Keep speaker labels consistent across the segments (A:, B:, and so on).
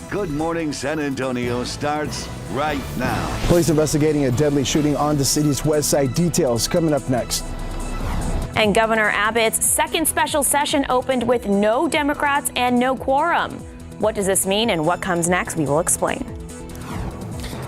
A: Good Morning San Antonio starts right now.
B: Police investigating a deadly shooting on the city's west side. Details coming up next.
C: And Governor Abbott's second special session opened with no Democrats and no quorum. What does this mean and what comes next? We will explain.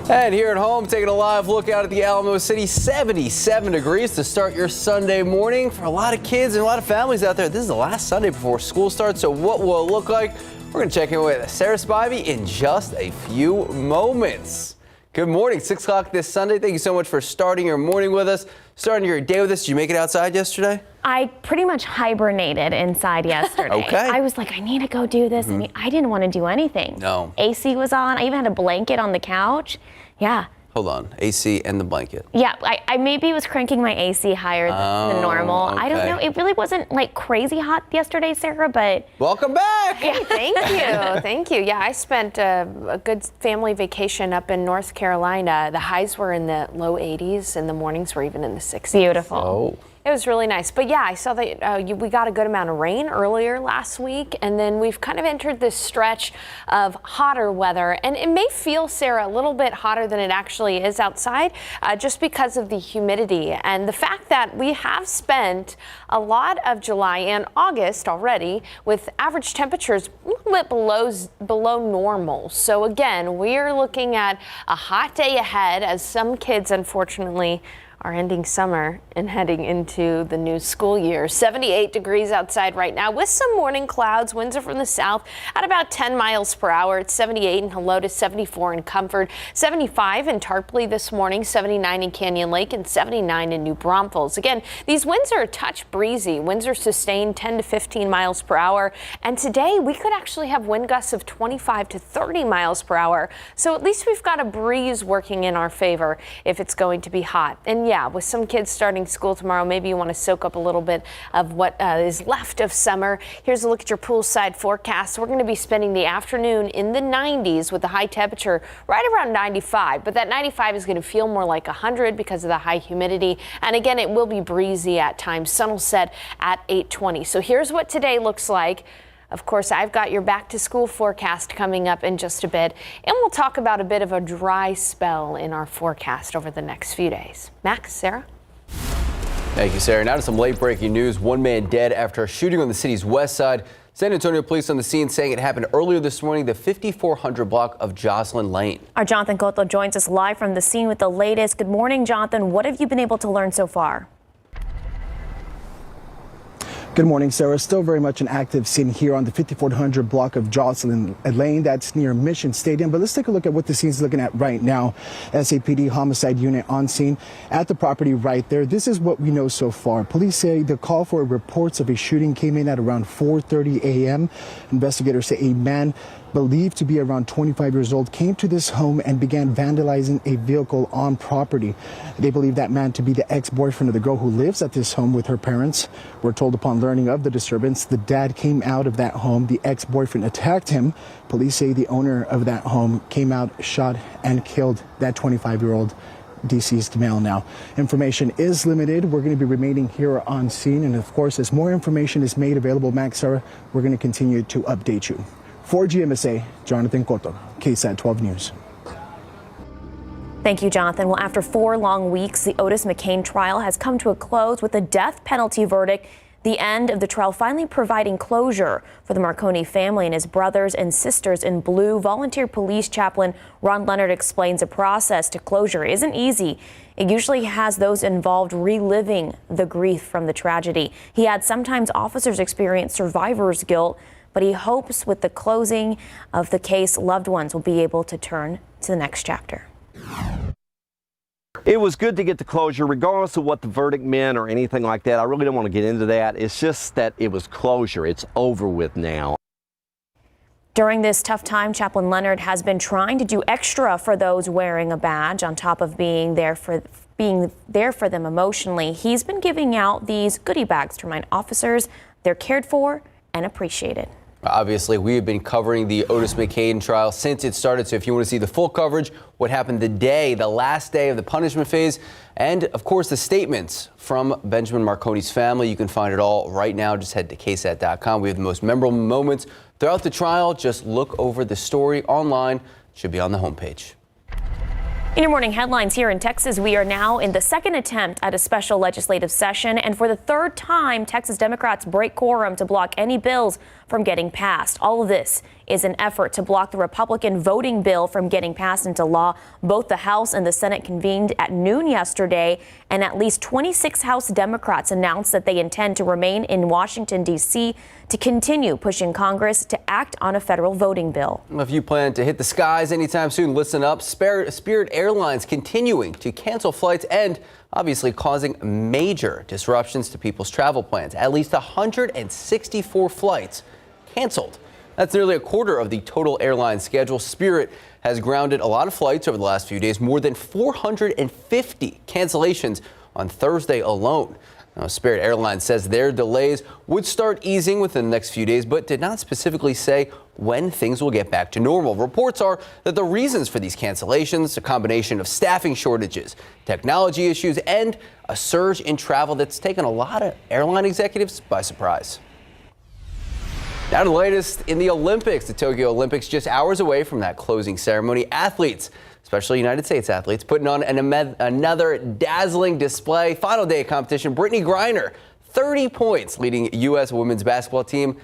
D: And here at home, taking a live look out at the Alamo City, 77 degrees to start your Sunday morning. For a lot of kids and a lot of families out there, this is the last Sunday before school starts. So what will it look like? We're going to check in with Sarah Spivey in just a few moments. Good morning, 6 o'clock this Sunday. Thank you so much for starting your morning with us, starting your day with us. Did you make it outside yesterday?
C: I pretty much hibernated inside yesterday.
D: Okay.
C: I was like, I need to go do this. I didn't want to do anything.
D: No.
C: AC was on. I even had a blanket on the couch. Yeah.
D: Hold on, AC and the blanket.
C: Yeah, I maybe was cranking my AC higher than normal.
D: Okay.
C: I don't know. It really wasn't like crazy hot yesterday, Sarah, but...
D: Welcome back.
E: Hey, thank you. Thank you. Yeah, I spent a good family vacation up in North Carolina. The highs were in the low 80s and the mornings were even in the 60s.
C: Beautiful.
D: Oh.
E: It was really nice. But yeah, I saw that we got a good amount of rain earlier last week, and then we've kind of entered this stretch of hotter weather. And it may feel, Sarah, a little bit hotter than it actually is outside just because of the humidity and the fact that we have spent a lot of July and August already with average temperatures a little bit below normal. So again, we're looking at a hot day ahead as some kids, unfortunately, are ending summer and heading into the new school year. 78 degrees outside right now with some morning clouds. Winds are from the south at about 10 miles per hour. It's 78 in Helotes, 74 in Comfort, 75 in Tarpley this morning, 79 in Canyon Lake, and 79 in New Braunfels. Again, these winds are a touch breezy. Winds are sustained 10 to 15 miles per hour. And today we could actually have wind gusts of 25 to 30 miles per hour. So at least we've got a breeze working in our favor if it's going to be hot. And yeah, with some kids starting school tomorrow, maybe you want to soak up a little bit of what is left of summer. Here's a look at your poolside forecast. We're going to be spending the afternoon in the 90s with the high temperature right around 95. But that 95 is going to feel more like 100 because of the high humidity. And again, it will be breezy at times. Sun will set at 8:20. So here's what today looks like. Of course, I've got your back to school forecast coming up in just a bit, and we'll talk about a bit of a dry spell in our forecast over the next few days. Max, Sarah?
D: Thank you, Sarah. Now to some late breaking news. One man dead after a shooting on the city's west side. San Antonio police on the scene saying it happened earlier this morning, the 5400 block of Jocelyn Lane.
C: Our Jonathan Cotto joins us live from the scene with the latest. Good morning, Jonathan. What have you been able to learn so far?
B: Good morning, Sarah. Still very much an active scene here on the 5400 block of Jocelyn Lane. That's near Mission Stadium. But let's take a look at what the scene's looking at right now. SAPD homicide unit on scene at the property right there. This is what we know so far. Police say the call for reports of a shooting came in at around 4:30 a.m. Investigators say a man believed to be around 25 years old came to this home and began vandalizing a vehicle on property. They believe that man to be the ex-boyfriend of the girl who lives at this home with her parents. We're told upon learning of the disturbance, the dad came out of that home. The ex-boyfriend attacked him. Police say the owner of that home came out, shot, and killed that 25-year-old deceased male. Now, information is limited. We're going to be remaining here on scene. And of course, as more information is made available, Max, Sarah, we're going to continue to update you. For GMSA, Jonathan Cotto, KSAT 12 News.
C: Thank you, Jonathan. Well, after 4 long weeks, the Otis Mccain trial has come to a close with a death penalty verdict. The end of the trial finally providing closure for the Marconi family and his brothers and sisters in blue. Volunteer police chaplain Ron Leonard explains the process to closure isn't easy. It usually has those involved reliving the grief from the tragedy. He adds sometimes officers experience survivor's guilt, but he hopes with the closing of the case, loved ones will be able to turn to the next chapter.
F: It was good to get the closure, regardless of what the verdict meant or anything like that. I really don't want to get into that. It's just that it was closure. It's over with now.
C: During this tough time, Chaplain Leonard has been trying to do extra for those wearing a badge on top of being there for them emotionally. He's been giving out these goodie bags to remind officers they're cared for and appreciated.
D: Obviously, we have been covering the Otis Mccain trial since it started. So if you want to see the full coverage, what happened the last day of the punishment phase, and of course the statements from Benjamin Marconi's family, you can find it all right now. Just head to KSAT.com. We have the most memorable moments throughout the trial. Just look over the story online. It should be on the homepage.
C: In your morning headlines here in Texas, we are now in the second attempt at a special legislative session. And for the third time, Texas Democrats break quorum to block any bills from getting passed. All of this is an effort to block the Republican voting bill from getting passed into law. Both the House and the Senate convened at noon yesterday, and at least 26 House Democrats announced that they intend to remain in Washington, D.C. to continue pushing Congress to act on a federal voting bill.
D: If you plan to hit the skies anytime soon, listen up. Spirit Airlines continuing to cancel flights and obviously causing major disruptions to people's travel plans. At least 164 flights canceled. That's nearly a quarter of the total airline schedule. Spirit has grounded a lot of flights over the last few days, more than 450 cancellations on Thursday alone. Now, Spirit Airlines says their delays would start easing within the next few days, but did not specifically say when things will get back to normal. Reports are that the reasons for these cancellations, a combination of staffing shortages, technology issues, and a surge in travel that's taken a lot of airline executives by surprise. Now to the latest in the Olympics. The Tokyo Olympics just hours away from that closing ceremony. Athletes, especially United States athletes, putting on another dazzling display. Final day of competition, Brittany Griner, 30 points, leading U.S. women's basketball team,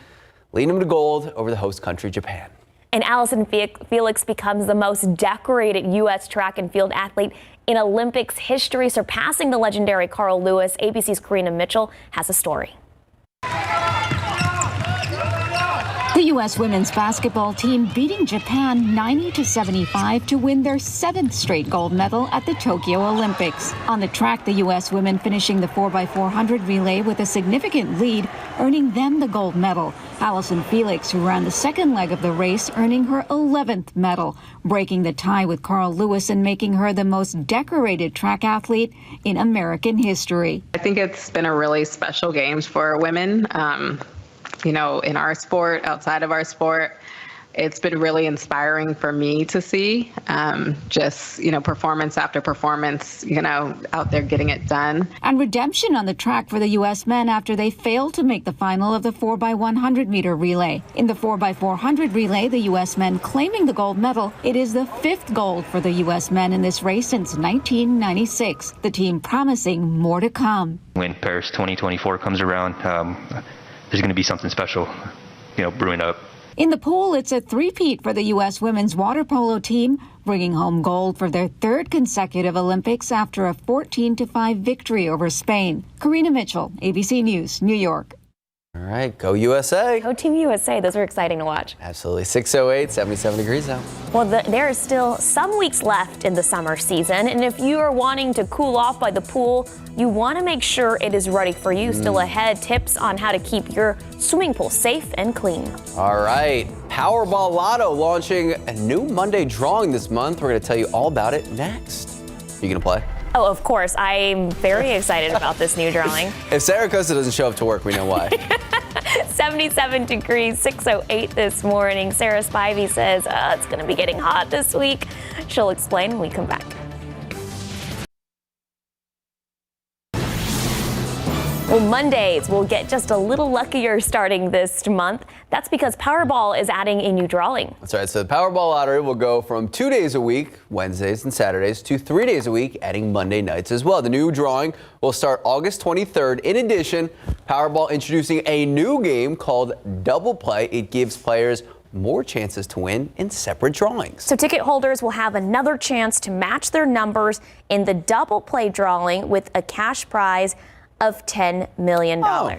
D: leading them to gold over the host country, Japan.
C: And Allison Felix becomes the most decorated U.S. track and field athlete in Olympics history, surpassing the legendary Carl Lewis. ABC's Karina Mitchell has a story.
G: The U.S. women's basketball team beating Japan 90-75 to win their 7th straight gold medal at the Tokyo Olympics. On the track, the U.S. women finishing the 4x400 relay with a significant lead, earning them the gold medal. Allison Felix, who ran the second leg of the race, earning her 11th medal, breaking the tie with Carl Lewis and making her the most decorated track athlete in American history.
H: I think it's been a really special games for women. You know, in our sport, outside of our sport, it's been really inspiring for me to see just, performance after performance, out there getting it done.
G: And redemption on the track for the U.S. men after they failed to make the final of the 4x100 meter relay. In the 4x400 relay, the U.S. men claiming the gold medal. It is the 5th gold for the U.S. men in this race since 1996. The team promising more to come.
I: When Paris 2024 comes around, there's going to be something special, brewing up.
G: In the pool, it's a three-peat for the U.S. women's water polo team, bringing home gold for their 3rd consecutive Olympics after a 14-5 victory over Spain. Karina Mitchell, ABC News, New York.
D: All right, go USA.
C: Go Team USA. Those are exciting to watch.
D: Absolutely. 608, 77 degrees out.
C: Well, there is still some weeks left in the summer season. And if you are wanting to cool off by the pool, you want to make sure it is ready for you. Still ahead, tips on how to keep your swimming pool safe and clean.
D: All right. Powerball Lotto launching a new Monday drawing this month. We're going to tell you all about it next. Are you going to play?
C: Oh, of course. I'm very excited about this new drawing.
D: If Sarah Costa doesn't show up to work, we know why.
C: 77 degrees, 6:08 this morning. Sarah Spivey says it's going to be getting hot this week. She'll explain when we come back. Well, Mondays will get just a little luckier starting this month. That's because Powerball is adding a new drawing.
D: That's right. So the Powerball lottery will go from 2 days a week, Wednesdays and Saturdays, to 3 days a week, adding Monday nights as well. The new drawing will start August 23rd. In addition, Powerball introducing a new game called Double Play. It gives players more chances to win in separate drawings.
C: So ticket holders will have another chance to match their numbers in the Double Play drawing with a cash prize of $10 million.
D: Oh,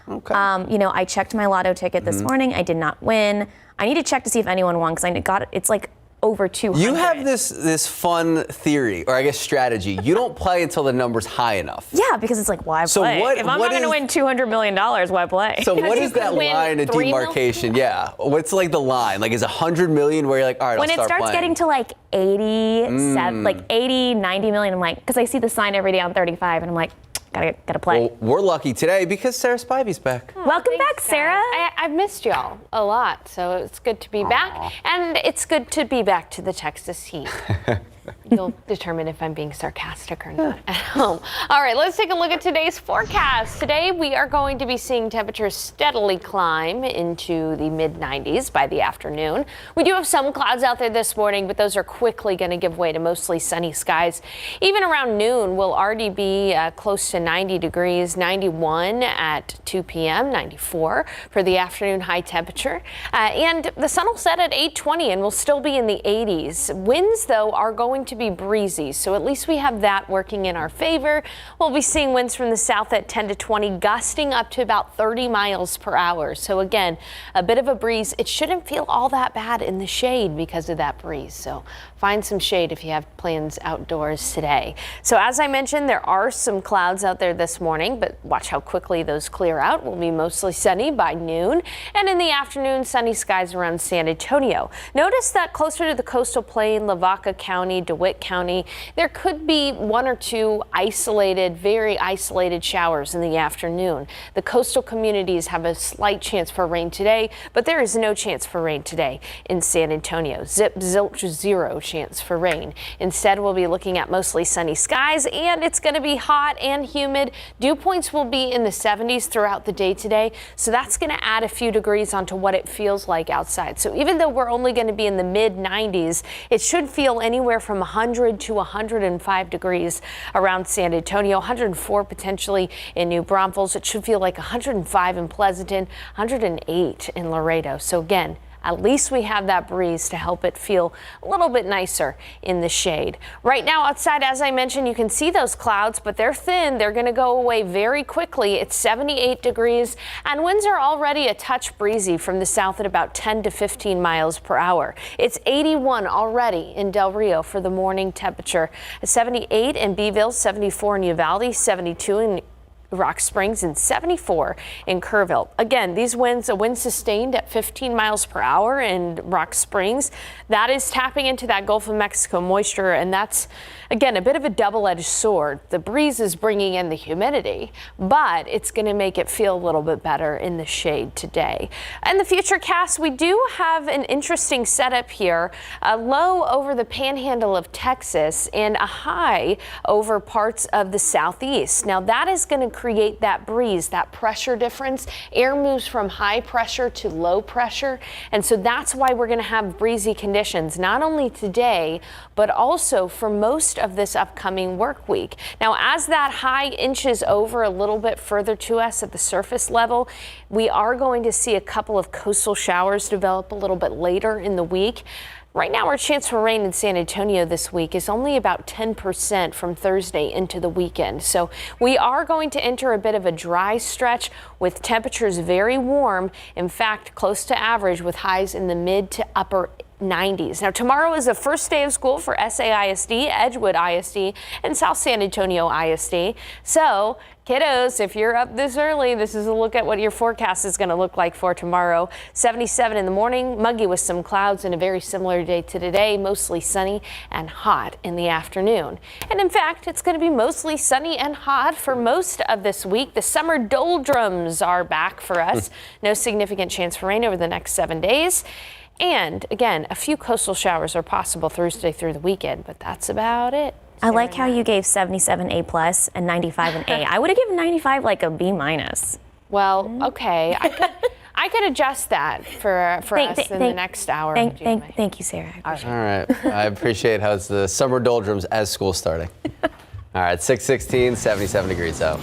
D: okay.
C: I checked my lotto ticket this morning. I did not win. I need to check to see if anyone won because I got it. It's like over 200.
D: You have this fun theory, or I guess strategy. You don't play until the number's high enough.
C: Yeah, because it's like, why play? If I'm not going to win $200 million, why play?
D: So what is that line of demarcation? Yeah. What's like the line? Like, is 100 million where you're like, all right,
C: when
D: I'll start
C: it starts
D: playing.
C: getting to like 80, 90 million, I'm like, because I see the sign every day on 35, and I'm like, Gotta play.
D: Well, we're lucky today because Sarah Spivey's back.
C: Welcome back,
E: Thanks,
C: Sarah.
E: I've missed y'all a lot, so it's good to be back. And it's good to be back to the Texas heat. You'll determine if I'm being sarcastic or not at home. All right, let's take a look at today's forecast. Today, we are going to be seeing temperatures steadily climb into the mid-90s by the afternoon. We do have some clouds out there this morning, but those are quickly going to give way to mostly sunny skies. Even around noon, we'll already be close to 90 degrees, 91 at 2 p.m., 94 for the afternoon high temperature. And the sun will set at 8:20 and we'll still be in the 80s. Winds, though, are going to be breezy, so at least we have that working in our favor. We'll be seeing winds from the south at 10 to 20, gusting up to about 30 miles per hour. So again, a bit of a breeze. It shouldn't feel all that bad in the shade because of that breeze. So find some shade if you have plans outdoors today. So as I mentioned, there are some clouds out there this morning, but watch how quickly those clear out. We'll be mostly sunny by noon, and in the afternoon, sunny skies around San Antonio. Notice that closer to the coastal plain, Lavaca County, DeWitt County, there could be one or two isolated, very isolated showers in the afternoon. The coastal communities have a slight chance for rain today, but there is no chance for rain today in San Antonio. Zip, zilch, zero chance for rain. Instead, we'll be looking at mostly sunny skies, and it's going to be hot and humid. Dew points will be in the 70s throughout the day today, so that's going to add a few degrees onto what it feels like outside. So even though we're only going to be in the mid-90s, it should feel anywhere from 100 to 105 degrees around San Antonio, 104 potentially in New Braunfels. It should feel like 105 in Pleasanton, 108 in Laredo. So again, at least we have that breeze to help it feel a little bit nicer in the shade. Right now outside, as I mentioned, you can see those clouds, but they're thin. They're going to go away very quickly. It's 78 degrees, and winds are already a touch breezy from the south at about 10 to 15 miles per hour. It's 81 already in Del Rio for the morning temperature. 78 in Beeville, 74 in Uvalde, 72 in Rock Springs, and 74 in Kerrville. Again, these winds, a wind sustained at 15 miles per hour in Rock Springs. That is tapping into that Gulf of Mexico moisture, and that's, again, a bit of a double-edged sword. The breeze is bringing in the humidity, but it's going to make it feel a little bit better in the shade today. And the future cast, we do have an interesting setup here. A low over the panhandle of Texas and a high over parts of the southeast. Now, that is going to create that breeze, that pressure difference. Air moves from high pressure to low pressure, and so that's why we're going to have breezy conditions not only today but also for most of this upcoming work week. Now, as that high inches over a little bit further to us at the surface level, we are going to see a couple of coastal showers develop a little bit later in the week. Right now, our chance for rain in San Antonio this week is only about 10% from Thursday into the weekend. So we are going to enter a bit of a dry stretch with temperatures very warm. In fact, close to average with highs in the mid to upper 90s. Now, tomorrow is the first day of school for SAISD, Edgewood ISD, and South San Antonio ISD. So, kiddos, if you're up this early, this is a look at what your forecast is going to look like for tomorrow. 77 in the morning, muggy with some clouds, and a very similar day to today, mostly sunny and hot in the afternoon. And in fact, it's going to be mostly sunny and hot for most of this week. The summer doldrums are back for us. No significant chance for rain over the next 7 days. And again, a few coastal showers are possible Thursday through the weekend, but that's about it.
C: I like how you gave 77 A+ and 95 an A. I would have given 95 like a B-.
E: Well, okay. I could adjust that for us in the next hour.
C: Thank you, Sarah.
D: All right. I appreciate how it's the summer doldrums as school's starting. All right, 6:16, 77 degrees out.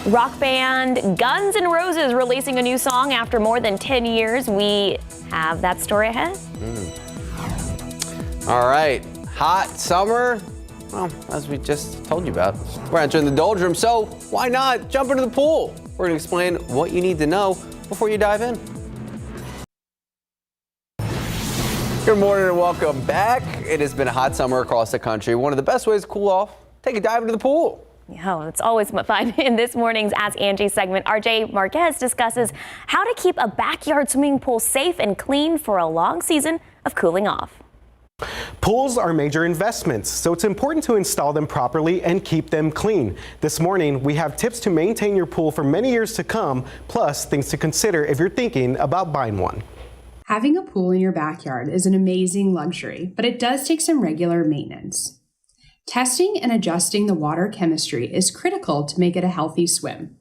C: Rock band Guns N' Roses releasing a new song after more than 10 years. We have that story ahead.
D: All right, hot summer. Well, as we just told you about, we're entering the doldrums, so why not jump into the pool? We're going to explain what you need to know before you dive in. Good morning and welcome back. It has been a hot summer across the country. One of the best ways to cool off, take a dive into the pool.
C: Oh, it's always fun. In this morning's Ask Angie segment, RJ Marquez discusses how to keep a backyard swimming pool safe and clean for a long season of cooling off.
J: Pools are major investments, so it's important to install them properly and keep them clean. This morning, we have tips to maintain your pool for many years to come, plus things to consider if you're thinking about buying one.
K: Having a pool in your backyard is an amazing luxury, but it does take some regular maintenance. Testing and adjusting the water chemistry is critical to make it a healthy swim.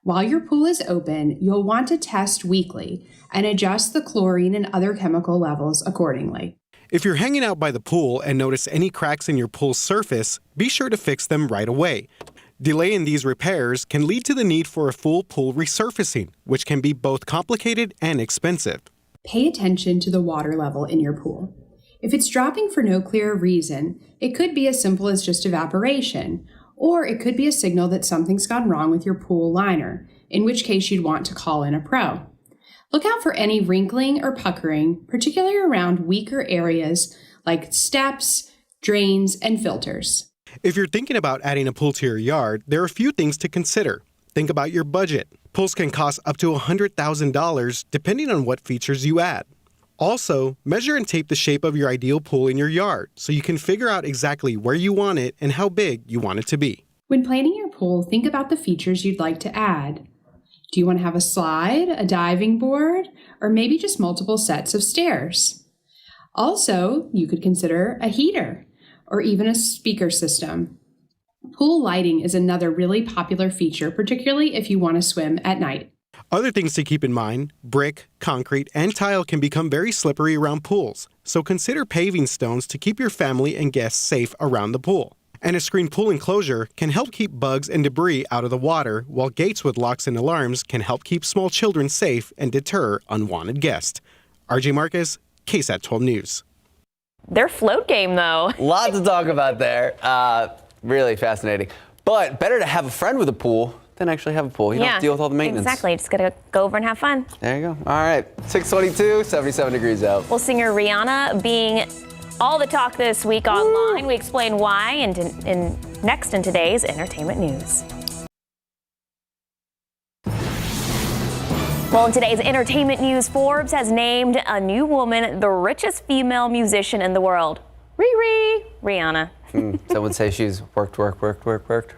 K: While your pool is open, you'll want to test weekly and adjust the chlorine and other chemical levels accordingly.
J: If you're hanging out by the pool and notice any cracks in your pool's surface, be sure to fix them right away. Delay in these repairs can lead to the need for a full pool resurfacing, which can be both complicated and expensive.
K: Pay attention to the water level in your pool. If it's dropping for no clear reason, it could be as simple as just evaporation, or it could be a signal that something's gone wrong with your pool liner, in which case you'd want to call in a pro. Look out for any wrinkling or puckering, particularly around weaker areas like steps, drains, and filters.
J: If you're thinking about adding a pool to your yard, there are a few things to consider. Think about your budget. Pools can cost up to $100,000 depending on what features you add. Also, measure and tape the shape of your ideal pool in your yard so you can figure out exactly where you want it and how big you want it to be.
K: When planning your pool, think about the features you'd like to add. Do you want to have a slide, a diving board, or maybe just multiple sets of stairs? Also, you could consider a heater or even a speaker system. Pool lighting is another really popular feature, particularly if you want to swim at night.
J: Other things to keep in mind, brick, concrete, and tile can become very slippery around pools, so consider paving stones to keep your family and guests safe around the pool. And a screened pool enclosure can help keep bugs and debris out of the water, while gates with locks and alarms can help keep small children safe and deter unwanted guests. RJ Marquez, KSAT 12 News.
C: Their float game, though.
D: Lot to talk about there. Really fascinating. But better to have a friend with a pool than actually have a pool. You don't have to deal with all the maintenance.
C: Exactly. Just got to go over and have fun.
D: There you go. All right. 6:22, 77 degrees out.
C: Well, singer Rihanna being all the talk this week online. We explain why next in today's entertainment news. Well, in today's entertainment news, Forbes has named a new woman the richest female musician in the world. Rihanna.
D: Some would say she's worked her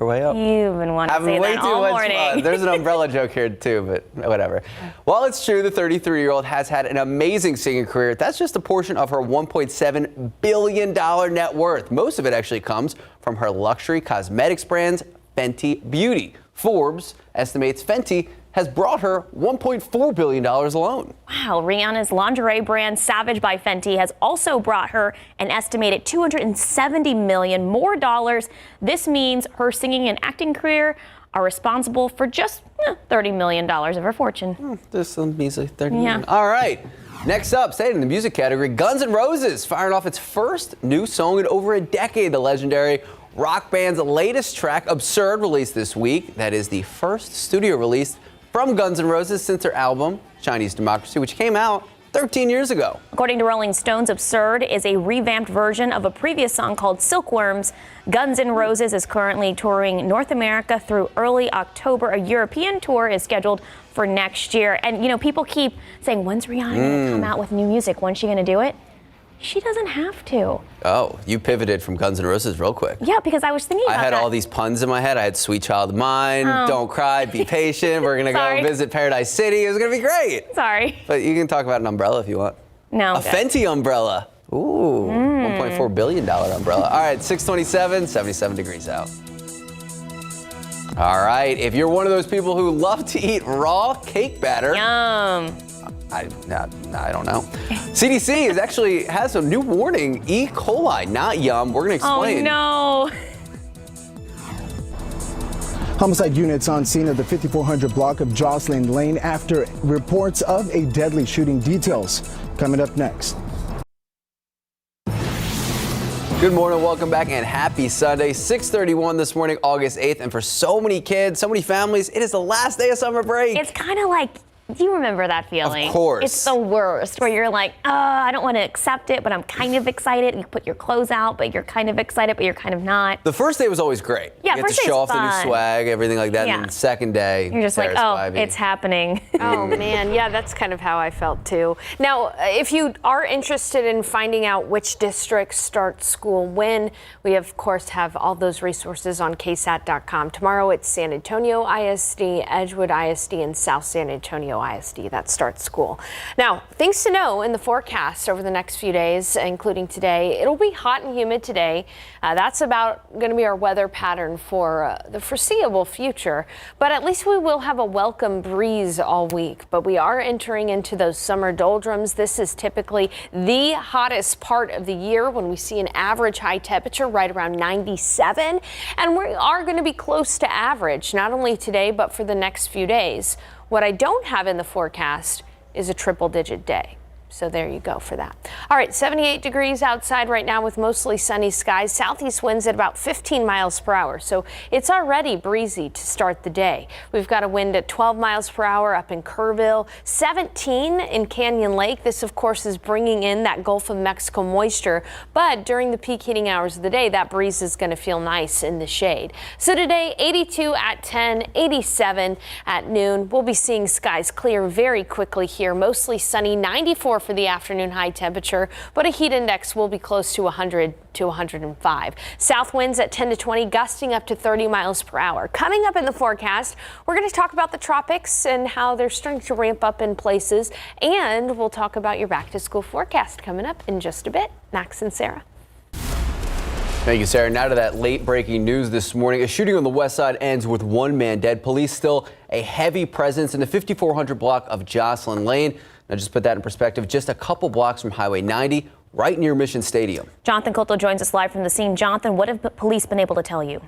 D: way up.
C: You've been wanting to say that all morning.
D: There's an umbrella joke here too, but whatever. While it's true the 33-year-old has had an amazing singing career, that's just a portion of her $1.7 billion net worth. Most of it actually comes from her luxury cosmetics brand, Fenty Beauty. Forbes estimates Fenty has brought her $1.4 billion alone.
C: Wow, Rihanna's lingerie brand Savage by Fenty has also brought her an estimated $270 million more dollars. This means her singing and acting career are responsible for just $30 million of her fortune.
D: Just some measly $30 million. All right. Next up, staying in the music category, Guns N' Roses firing off its first new song in over a decade. The legendary rock band's latest track, Absurd, released this week. That is the first studio release from Guns N' Roses since their album, Chinese Democracy, which came out 13 years ago.
C: According to Rolling Stone's Absurd is a revamped version of a previous song called Silkworms. Guns N' Roses is currently touring North America through early October. A European tour is scheduled for next year. And, you know, people keep saying, when's Rihanna going to come out with new music? When's she going to do it? She doesn't have to.
D: Oh, you pivoted from Guns N' Roses real quick.
C: Yeah, because I was thinking about that.
D: I had all these puns in my head. I had Sweet Child of Mine, Don't Cry, Be Patient. We're going to go visit Paradise City. It was going to be great.
C: Sorry.
D: But you can talk about an umbrella if you want.
C: No.
D: A Fenty umbrella. Ooh, $1.4 billion umbrella. All right, 6:27, 77 degrees out. All right, if you're one of those people who love to eat raw cake batter.
C: Yum.
D: I don't know. CDC actually has a new warning, E. coli, not yum. We're going to explain.
C: Oh, no.
B: Homicide units on scene of the 5400 block of Jocelyn Lane after reports of a deadly shooting. Details coming up next.
D: Good morning, welcome back, and happy Sunday. 6:31 this morning, August 8th. And for so many kids, so many families, it is the last day of summer break.
C: It's kind of like Do you remember that feeling?
D: Of course.
C: It's the worst, where you're like, oh, I don't want to accept it, but I'm kind of excited. You put your clothes out, but you're kind of excited, but you're kind of not.
D: The first day was always great.
C: Yeah,
D: you get
C: first
D: to show
C: day's
D: off the new
C: fun.
D: swag, everything like that.
C: Yeah.
D: And then the second day,
C: You're just like, oh, it's happening.
E: Oh, man. Yeah, that's kind of how I felt, too. Now, if you are interested in finding out which districts start school when, we, of course, have all those resources on KSAT.com. Tomorrow, it's San Antonio ISD, Edgewood ISD, and South San Antonio ISD. That starts school. Now, things to know in the forecast over the next few days, including today. It'll be hot and humid today. That's about going to be our weather pattern for the foreseeable future. But at least we will have a welcome breeze all week. But we are entering into those summer doldrums. This is typically the hottest part of the year when we see an average high temperature right around 97. And we are going to be close to average, not only today, but for the next few days. What I don't have in the forecast is a triple-digit day. So there you go for that. All right, 78 degrees outside right now with mostly sunny skies. Southeast winds at about 15 miles per hour. So it's already breezy to start the day. We've got a wind at 12 miles per hour up in Kerrville, 17 in Canyon Lake. This, of course, is bringing in that Gulf of Mexico moisture. But during the peak heating hours of the day, that breeze is going to feel nice in the shade. So today, 82 at 10, 87 at noon. We'll be seeing skies clear very quickly here. Mostly sunny, 94 for the afternoon high temperature, but a heat index will be close to 100 to 105. South winds at 10 to 20, gusting up to 30 miles per hour. Coming up in the forecast, we're going to talk about the tropics and how they're starting to ramp up in places, and we'll talk about your back to school forecast coming up in just a bit. Max and Sarah.
D: Thank you, Sarah. Now to that late breaking news this morning. A shooting on the west side ends with one man dead. Police still a heavy presence in the 5400 block of Jocelyn Lane. Now, just put that in perspective, just a couple blocks from Highway 90, right near Mission Stadium.
C: Jonathan Cotto joins us live from the scene. Jonathan, what have police been able to tell you?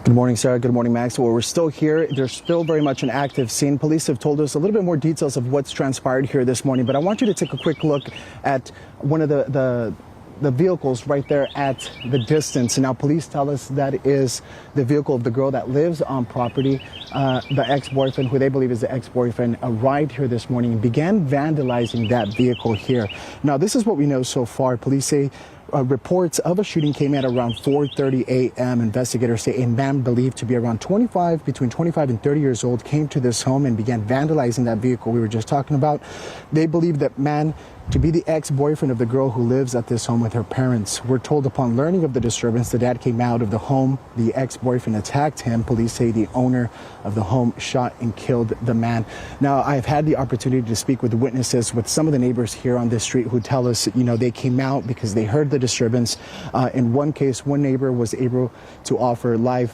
B: Good morning, Sarah. Good morning, Max. Well, we're still here. There's still very much an active scene. Police have told us a little bit more details of what's transpired here this morning, but I want you to take a quick look at one of the vehicles right there at the distance. And now police tell us that is the vehicle of the girl that lives on property. The ex-boyfriend, who they believe is the ex-boyfriend, arrived here this morning and began vandalizing that vehicle here. Now, this is what we know so far. Police say reports of a shooting came at around 4:30 a.m. Investigators say a man believed to be around between 25 and 30 years old came to this home and began vandalizing that vehicle we were just talking about. They believe that man to be the ex-boyfriend of the girl who lives at this home with her parents. We're told upon learning of the disturbance, the dad came out of the home. The ex-boyfriend attacked him. Police say the owner of the home shot and killed the man. Now, I've had the opportunity to speak with witnesses, with some of the neighbors here on this street who tell us, you know, they came out because they heard the disturbance. In one case, one neighbor was able to offer live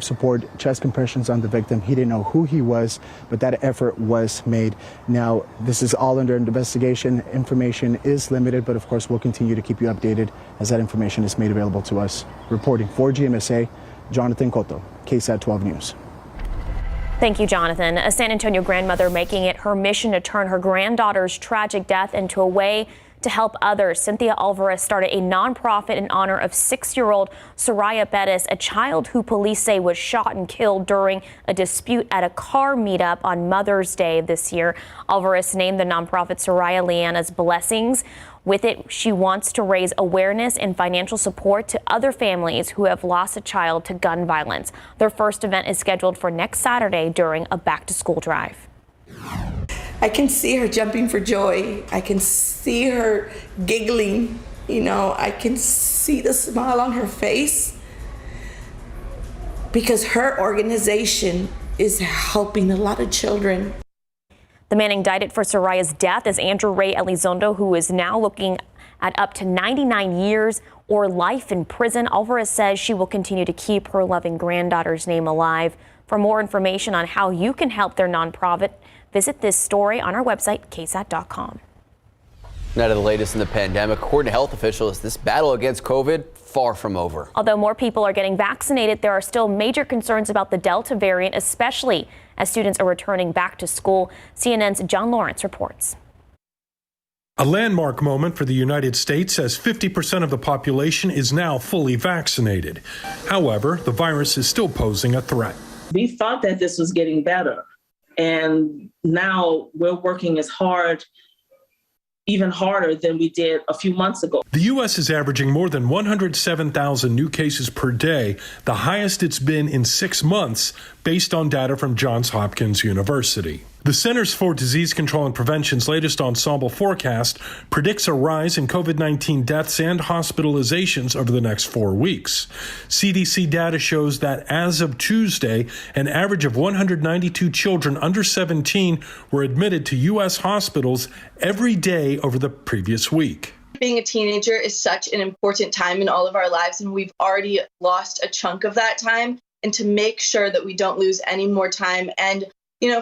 B: support, chest compressions on the victim. He didn't know who he was, but that effort was made. Now, this is all under investigation. Information is limited, but of course, we'll continue to keep you updated as that information is made available to us. Reporting for GMSA, Jonathan Cotto, KSAT 12 News.
C: Thank you, Jonathan. A San Antonio grandmother making it her mission to turn her granddaughter's tragic death into a way to help others. Cynthia Alvarez started a nonprofit in honor of 6-year-old Soraya Bettis, a child who police say was shot and killed during a dispute at a car meetup on Mother's Day this year. Alvarez named the nonprofit Soraya Liana's Blessings. With it, she wants to raise awareness and financial support to other families who have lost a child to gun violence. Their first event is scheduled for next Saturday during a back-to-school drive.
L: I can see her jumping for joy. I can see her giggling. You know, I can see the smile on her face because her organization is helping a lot of children.
C: The man indicted for Soraya's death is Andrew Ray Elizondo, who is now looking at up to 99 years or life in prison. Alvarez says she will continue to keep her loving granddaughter's name alive. For more information on how you can help their nonprofit, visit this story on our website, KSAT.com.
D: Now to the latest in the pandemic. According to health officials, this battle against COVID far from over.
C: Although more people are getting vaccinated, there are still major concerns about the Delta variant, especially as students are returning back to school. CNN's John Lawrence reports.
M: A landmark moment for the United States as 50% of the population is now fully vaccinated. However, the virus is still posing a threat.
N: We thought that this was getting better, and now we're working as hard, even harder than we did a few months ago.
M: The U.S. is averaging more than 107,000 new cases per day, the highest it's been in 6 months, based on data from Johns Hopkins University. The Centers for Disease Control and Prevention's latest ensemble forecast predicts a rise in COVID-19 deaths and hospitalizations over the next 4 weeks. CDC data shows that as of Tuesday, an average of 192 children under 17 were admitted to U.S. hospitals every day over the previous week.
O: Being a teenager is such an important time in all of our lives, and we've already lost a chunk of that time. And to make sure that we don't lose any more time, and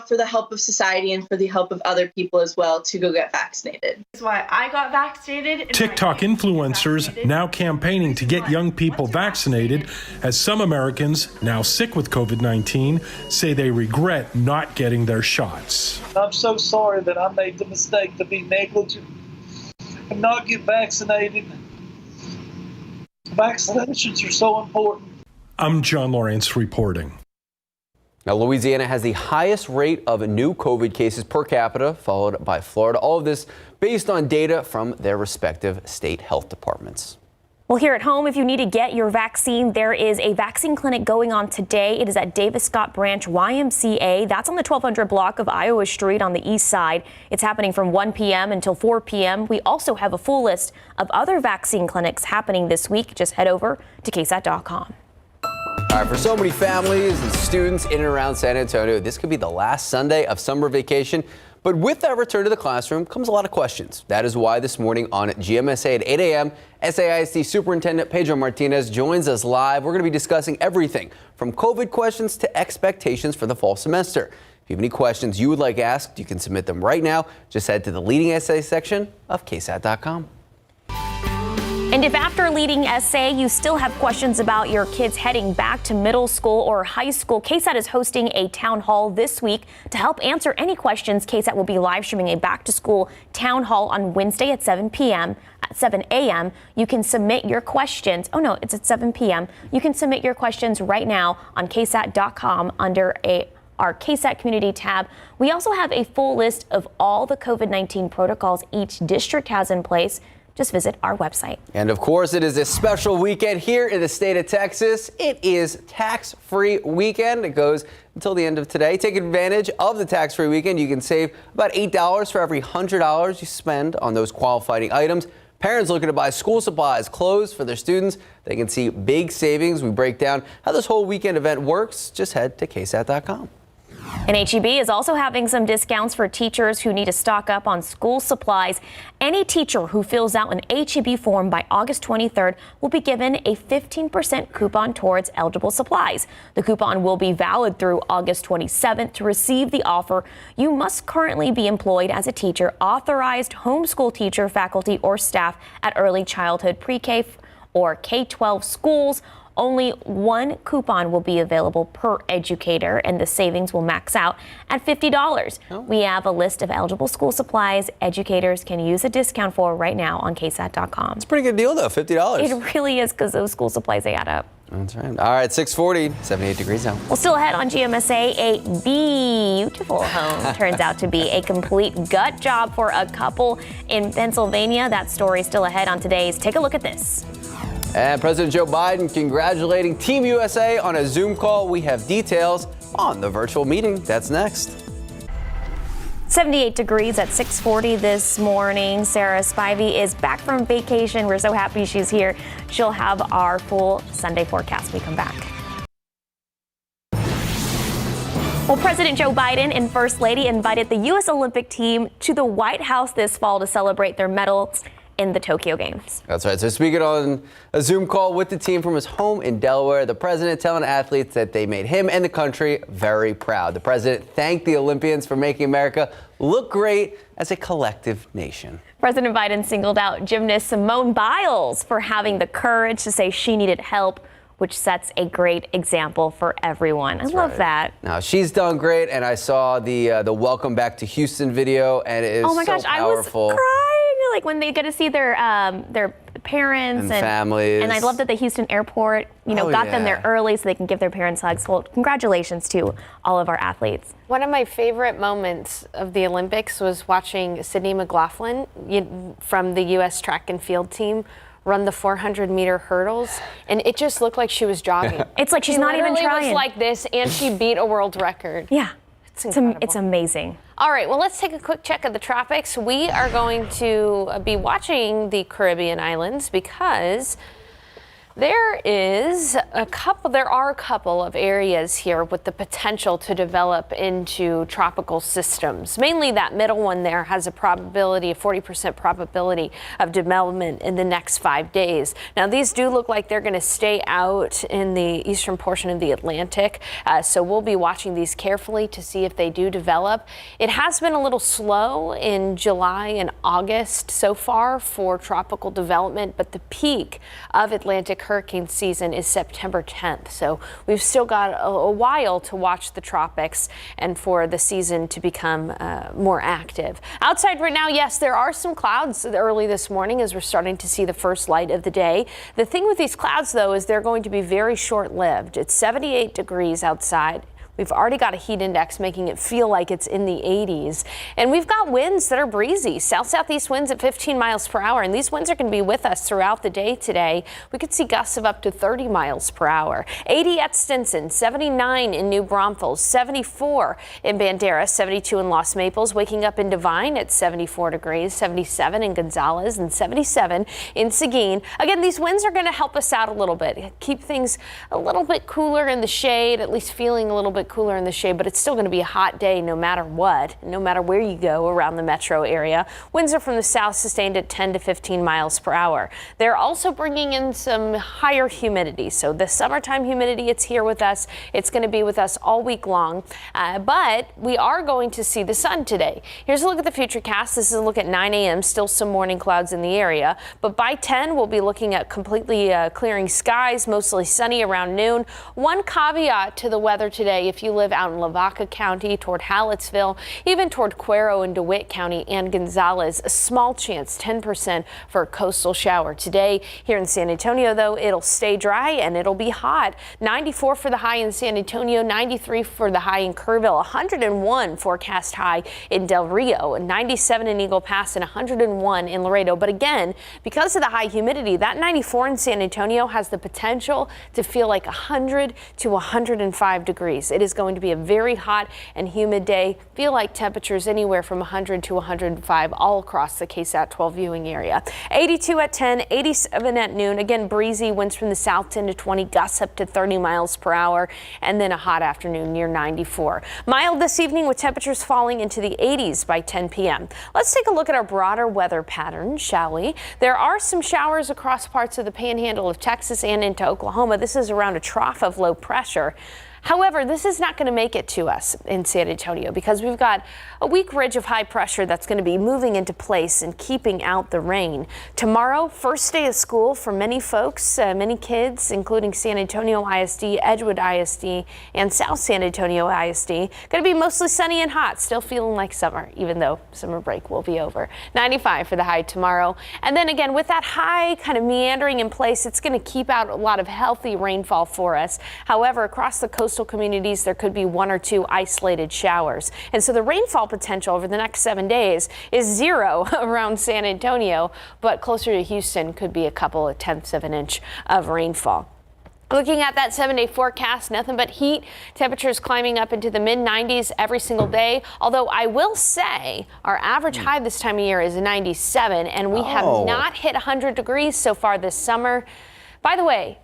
O: for the help of society and for the help of other people as well, to go get vaccinated.
P: That's why I got vaccinated.
M: TikTok influencers now campaigning to get young people vaccinated, as some Americans, now sick with COVID-19, say they regret not getting their shots.
Q: I'm so sorry that I made the mistake to be negligent and not get vaccinated. Vaccinations are so important.
M: I'm John Lawrence reporting.
D: Now, Louisiana has the highest rate of new COVID cases per capita, followed by Florida. All of this based on data from their respective state health departments.
C: Well, here at home, if you need to get your vaccine, there is a vaccine clinic going on today. It is at Davis Scott Branch YMCA. That's on the 1200 block of Iowa Street on the east side. It's happening from 1 p.m. until 4 p.m. We also have a full list of other vaccine clinics happening this week. Just head over to KSAT.com.
D: All right, for so many families and students in and around San Antonio, this could be the last Sunday of summer vacation. But with that return to the classroom comes a lot of questions. That is why this morning on GMSA at 8 a.m., Saisd Superintendent Pedro Martinez joins us live. We're going to be discussing everything from COVID questions to expectations for the fall semester. If you have any questions you would like asked, you can submit them right now. Just head to the leading essay section of KSAT.com.
C: And if after leading essay you still have questions about your kids heading back to middle school or high school, KSAT is hosting a town hall this week to help answer any questions. KSAT will be live streaming a back to school town hall on Wednesday at 7 a.m. You can submit your questions. Oh no, it's at 7 p.m. You can submit your questions right now on KSAT.com under our KSAT community tab. We also have a full list of all the COVID-19 protocols each district has in place. Just visit our website.
D: And of course, it is a special weekend here in the state of Texas. It is tax-free weekend. It goes until the end of today. Take advantage of the tax-free weekend. You can save about $8 for every $100 you spend on those qualifying items. Parents looking to buy school supplies, clothes for their students, they can see big savings. We break down how this whole weekend event works. Just head to KSAT.com.
C: And HEB is also having some discounts for teachers who need to stock up on school supplies. Any teacher who fills out an HEB form by August 23rd will be given a 15% coupon towards eligible supplies. The coupon will be valid through August 27th. To receive the offer, you must currently be employed as a teacher, authorized homeschool teacher, faculty, or staff at early childhood, pre-K or K-12 schools. Only one coupon will be available per educator, and the savings will max out at $50. Oh. We have a list of eligible school supplies educators can use a discount for right now on KSAT.com.
D: It's a pretty good deal, though, $50.
C: It really is, because those school supplies, they add up.
D: That's right. All right, 640, 78 degrees now.
C: Well, still ahead on GMSA, a beautiful home turns out to be a complete gut job for a couple in Pennsylvania. That story still ahead on today's Take a Look at This.
D: And President Joe Biden congratulating Team USA on a Zoom call. We have details on the virtual meeting. That's next.
C: 78 degrees at 6:40 this morning. Sarah Spivey is back from vacation. We're so happy she's here. She'll have our full Sunday forecast when we come back. Well, President Joe Biden and First Lady invited the U.S. Olympic team to the White House this fall to celebrate their medals in the Tokyo Games.
D: That's right. So speaking on a Zoom call with the team from his home in Delaware, the president telling athletes that they made him and the country very proud. The president thanked the Olympians for making America look great as a collective nation.
C: President Biden singled out gymnast Simone Biles for having the courage to say she needed help, which sets a great example for everyone. I love that.
D: Now, she's done great, and I saw the Welcome Back to Houston video, and it is
C: oh my gosh,
D: so powerful.
C: I was crying like when they get to see their parents
D: and families.
C: And I love that the Houston airport, got them there early so they can give their parents hugs. Well, congratulations to all of our athletes.
E: One of my favorite moments of the Olympics was watching Sydney McLaughlin from the U.S. track and field team run the 400-meter hurdles, and it just looked like she was jogging.
C: It's like she's not even trying.
E: She was like this, and she beat a world record.
C: Yeah,
E: it's incredible.
C: It's amazing.
E: All right, well, let's take a quick check of the tropics. We are going to be watching the Caribbean islands because there are a couple of areas here with the potential to develop into tropical systems. Mainly that middle one there has a 40% probability of development in the next 5 days. Now, these do look like they're going to stay out in the eastern portion of the Atlantic, so we'll be watching these carefully to see if they do develop. It has been a little slow in July and August so far for tropical development, but the peak of Atlantic hurricane season is September 10th. So we've still got a while to watch the tropics and for the season to become more active. Outside right now, yes, there are some clouds early this morning as we're starting to see the first light of the day. The thing with these clouds, though, is they're going to be very short-lived. It's 78 degrees outside. We've already got a heat index making it feel like it's in the 80s. And we've got winds that are breezy, south-southeast winds at 15 miles per hour. And these winds are going to be with us throughout the day today. We could see gusts of up to 30 miles per hour. 80 at Stinson, 79 in New Braunfels, 74 in Bandera, 72 in Los Maples, waking up in Devine at 74 degrees, 77 in Gonzales, and 77 in Seguin. Again, these winds are going to help us out a little bit, keep things a little bit cooler in the shade, at least feeling a little bit cooler in the shade, but it's still going to be a hot day no matter what, no matter where you go around the metro area. Winds are from the south sustained at 10 to 15 miles per hour. They're also bringing in some higher humidity. So the summertime humidity, it's here with us. It's going to be with us all week long, but we are going to see the sun today. Here's a look at the futurecast. This is a look at 9 a.m. Still some morning clouds in the area, but by 10 we'll be looking at completely clearing skies, mostly sunny around noon. One caveat to the weather today: if you live out in Lavaca County, toward Hallettsville, even toward Cuero and DeWitt County and Gonzales, a small chance, 10% for a coastal shower. Today here in San Antonio, though, it'll stay dry and it'll be hot. 94 for the high in San Antonio, 93 for the high in Kerrville, 101 forecast high in Del Rio, 97 in Eagle Pass, and 101 in Laredo. But again, because of the high humidity, that 94 in San Antonio has the potential to feel like 100 to 105 degrees. It is going to be a very hot and humid day. Feel like temperatures anywhere from 100 to 105 all across the KSAT 12 viewing area. 82 at 10, 87 at noon. Again, breezy winds from the south 10 to 20, gusts up to 30 miles per hour, and then a hot afternoon near 94. Mild this evening with temperatures falling into the 80s by 10 p.m. Let's take a look at our broader weather pattern, shall we? There are some showers across parts of the panhandle of Texas and into Oklahoma. This is around a trough of low pressure. However, this is not going to make it to us in San Antonio because we've got a weak ridge of high pressure that's going to be moving into place and keeping out the rain. Tomorrow, first day of school for many folks, many kids, including San Antonio ISD, Edgewood ISD, and South San Antonio ISD. Going to be mostly sunny and hot, still feeling like summer, even though summer break will be over. 95 for the high tomorrow. And then again, with that high kind of meandering in place, it's going to keep out a lot of healthy rainfall for us. However, across the coastal communities, there could be 1 or 2 isolated showers. And so the rainfall potential over the next 7 days is 0 around San Antonio, but closer to Houston could be a couple of tenths of an inch of rainfall. Looking at that 7-day forecast, nothing but heat. Temperatures climbing up into the mid-90s every single day. Although I will say our average high this time of year is 97, and we have not hit 100 degrees so far this summer. By the way,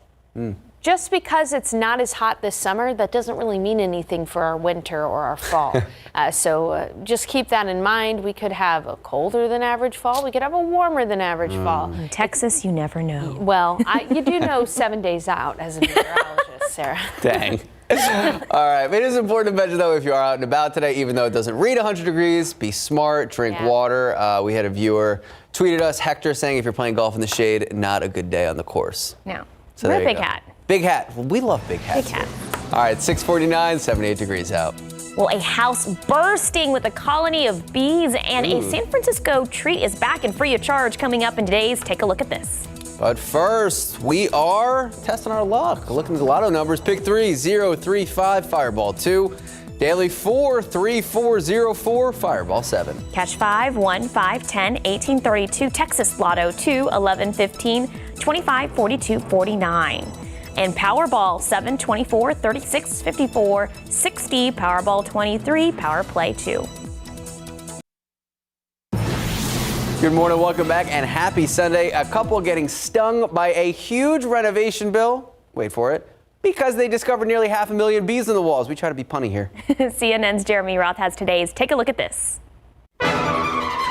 E: just because it's not as hot this summer, that doesn't really mean anything for our winter or our fall. So just keep that in mind. We could have a colder than average fall. We could have a warmer than average fall.
C: In Texas, you never know.
E: Well, you do know 7 days out as a meteorologist, Sarah.
D: Dang. All right, but it is important to mention, though, if you are out and about today, even though it doesn't read 100 degrees, be smart, drink water. We had a viewer tweeted us, Hector, saying if you're playing golf in the shade, not a good day on the course.
C: No.
D: So
C: We're a
D: there you
C: big
D: go.
C: hat.
D: Big hat. Well, we love big hats.
C: Big hat.
D: All right, 6:49, 78 degrees out.
C: Well, a house bursting with a colony of bees and a San Francisco treat is back and free of charge coming up in today's Take a Look at This.
D: But first, we are testing our luck. Looking at the lotto numbers, pick 3, 0, 3, 5, Fireball 2. Daily 4, 3, 4, 0, 4, Fireball 7.
C: Cash 5, 1, 5, 10, 18, 32. Texas Lotto 2, 11, 15, 25, 42, 49. And Powerball 7, 24, 36, 54, 60. Powerball 23, Power Play 2.
D: Good morning, welcome back, and happy Sunday. A couple getting stung by a huge renovation bill. Wait for it. Because they discovered nearly 500,000 bees in the walls. We try to be punny here.
C: CNN's Jeremy Roth has today's. Take a look at this.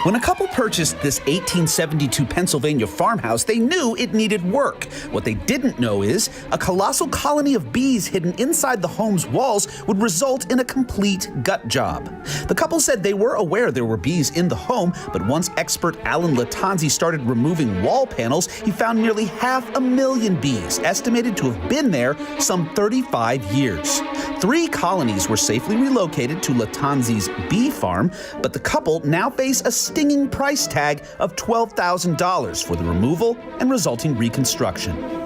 R: When a couple purchased this 1872 Pennsylvania farmhouse, they knew it needed work. What they didn't know is a colossal colony of bees hidden inside the home's walls would result in a complete gut job. The couple said they were aware there were bees in the home, but once expert Alan Latanzi started removing wall panels, he found nearly 500,000 bees, estimated to have been there some 35 years. 3 colonies were safely relocated to Latanzi's bee farm, but the couple now face a stinging price tag of $12,000 for the removal and resulting reconstruction.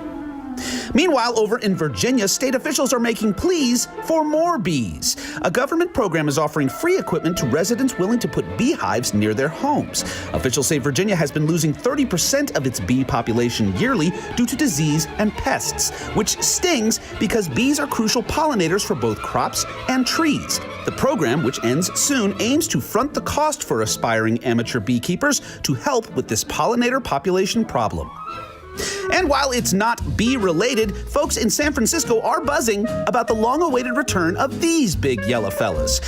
R: Meanwhile, over in Virginia, state officials are making pleas for more bees. A government program is offering free equipment to residents willing to put beehives near their homes. Officials say Virginia has been losing 30% of its bee population yearly due to disease and pests, which stings because bees are crucial pollinators for both crops and trees. The program, which ends soon, aims to front the cost for aspiring amateur beekeepers to help with this pollinator population problem. And while it's not bee-related, folks in San Francisco are buzzing about the long-awaited return of these big yellow fellas.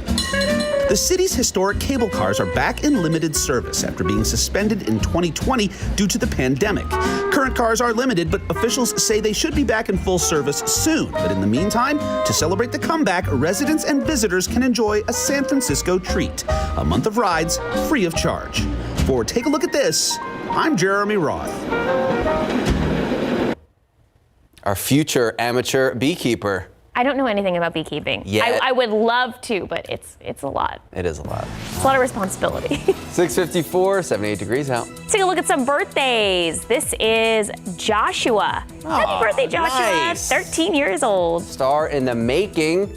R: The city's historic cable cars are back in limited service after being suspended in 2020 due to the pandemic. Current cars are limited, but officials say they should be back in full service soon. But in the meantime, to celebrate the comeback, residents and visitors can enjoy a San Francisco treat: a month of rides free of charge. For Take a Look at This, I'm Jeremy Roth.
D: Our future amateur beekeeper.
C: I don't know anything about beekeeping.
D: Yeah.
C: I would love to, but it's a lot.
D: It is a lot.
C: It's a lot of responsibility.
D: 6:54, 78 degrees out.
C: Let's take a look at some birthdays. This is Joshua. Happy birthday, Joshua.
D: Nice.
C: 13 years old.
D: Star in the making.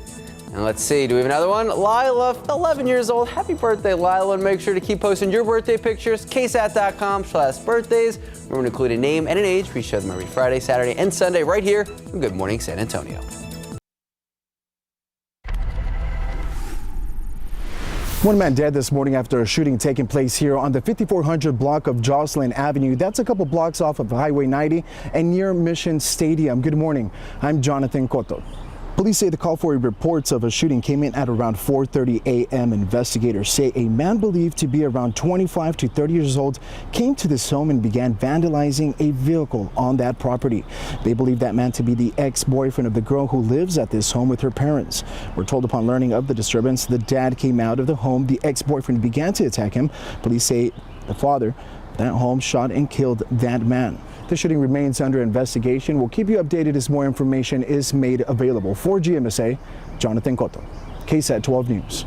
D: And let's see, do we have another one? Lila, 11 years old. Happy birthday, Lila. And make sure to keep posting your birthday pictures. KSAT.com/birthdays. Remember to include a name and an age. We show them every Friday, Saturday, and Sunday right here on Good Morning San Antonio.
B: One man dead this morning after a shooting taking place here on the 5400 block of Jocelyn Avenue. That's a couple blocks off of Highway 90 and near Mission Stadium. Good morning. I'm Jonathan Cotto. Police say the call for reports of a shooting came in at around 4:30 a.m. Investigators say a man believed to be around 25 to 30 years old came to this home and began vandalizing a vehicle on that property. They believe that man to be the ex-boyfriend of the girl who lives at this home with her parents. We're told upon learning of the disturbance, the dad came out of the home. The ex-boyfriend began to attack him. Police say the father of that home shot and killed that man. The shooting remains under investigation. We'll keep you updated as more information is made available. For GMSA, Jonathan Cotto, KSAT 12 News.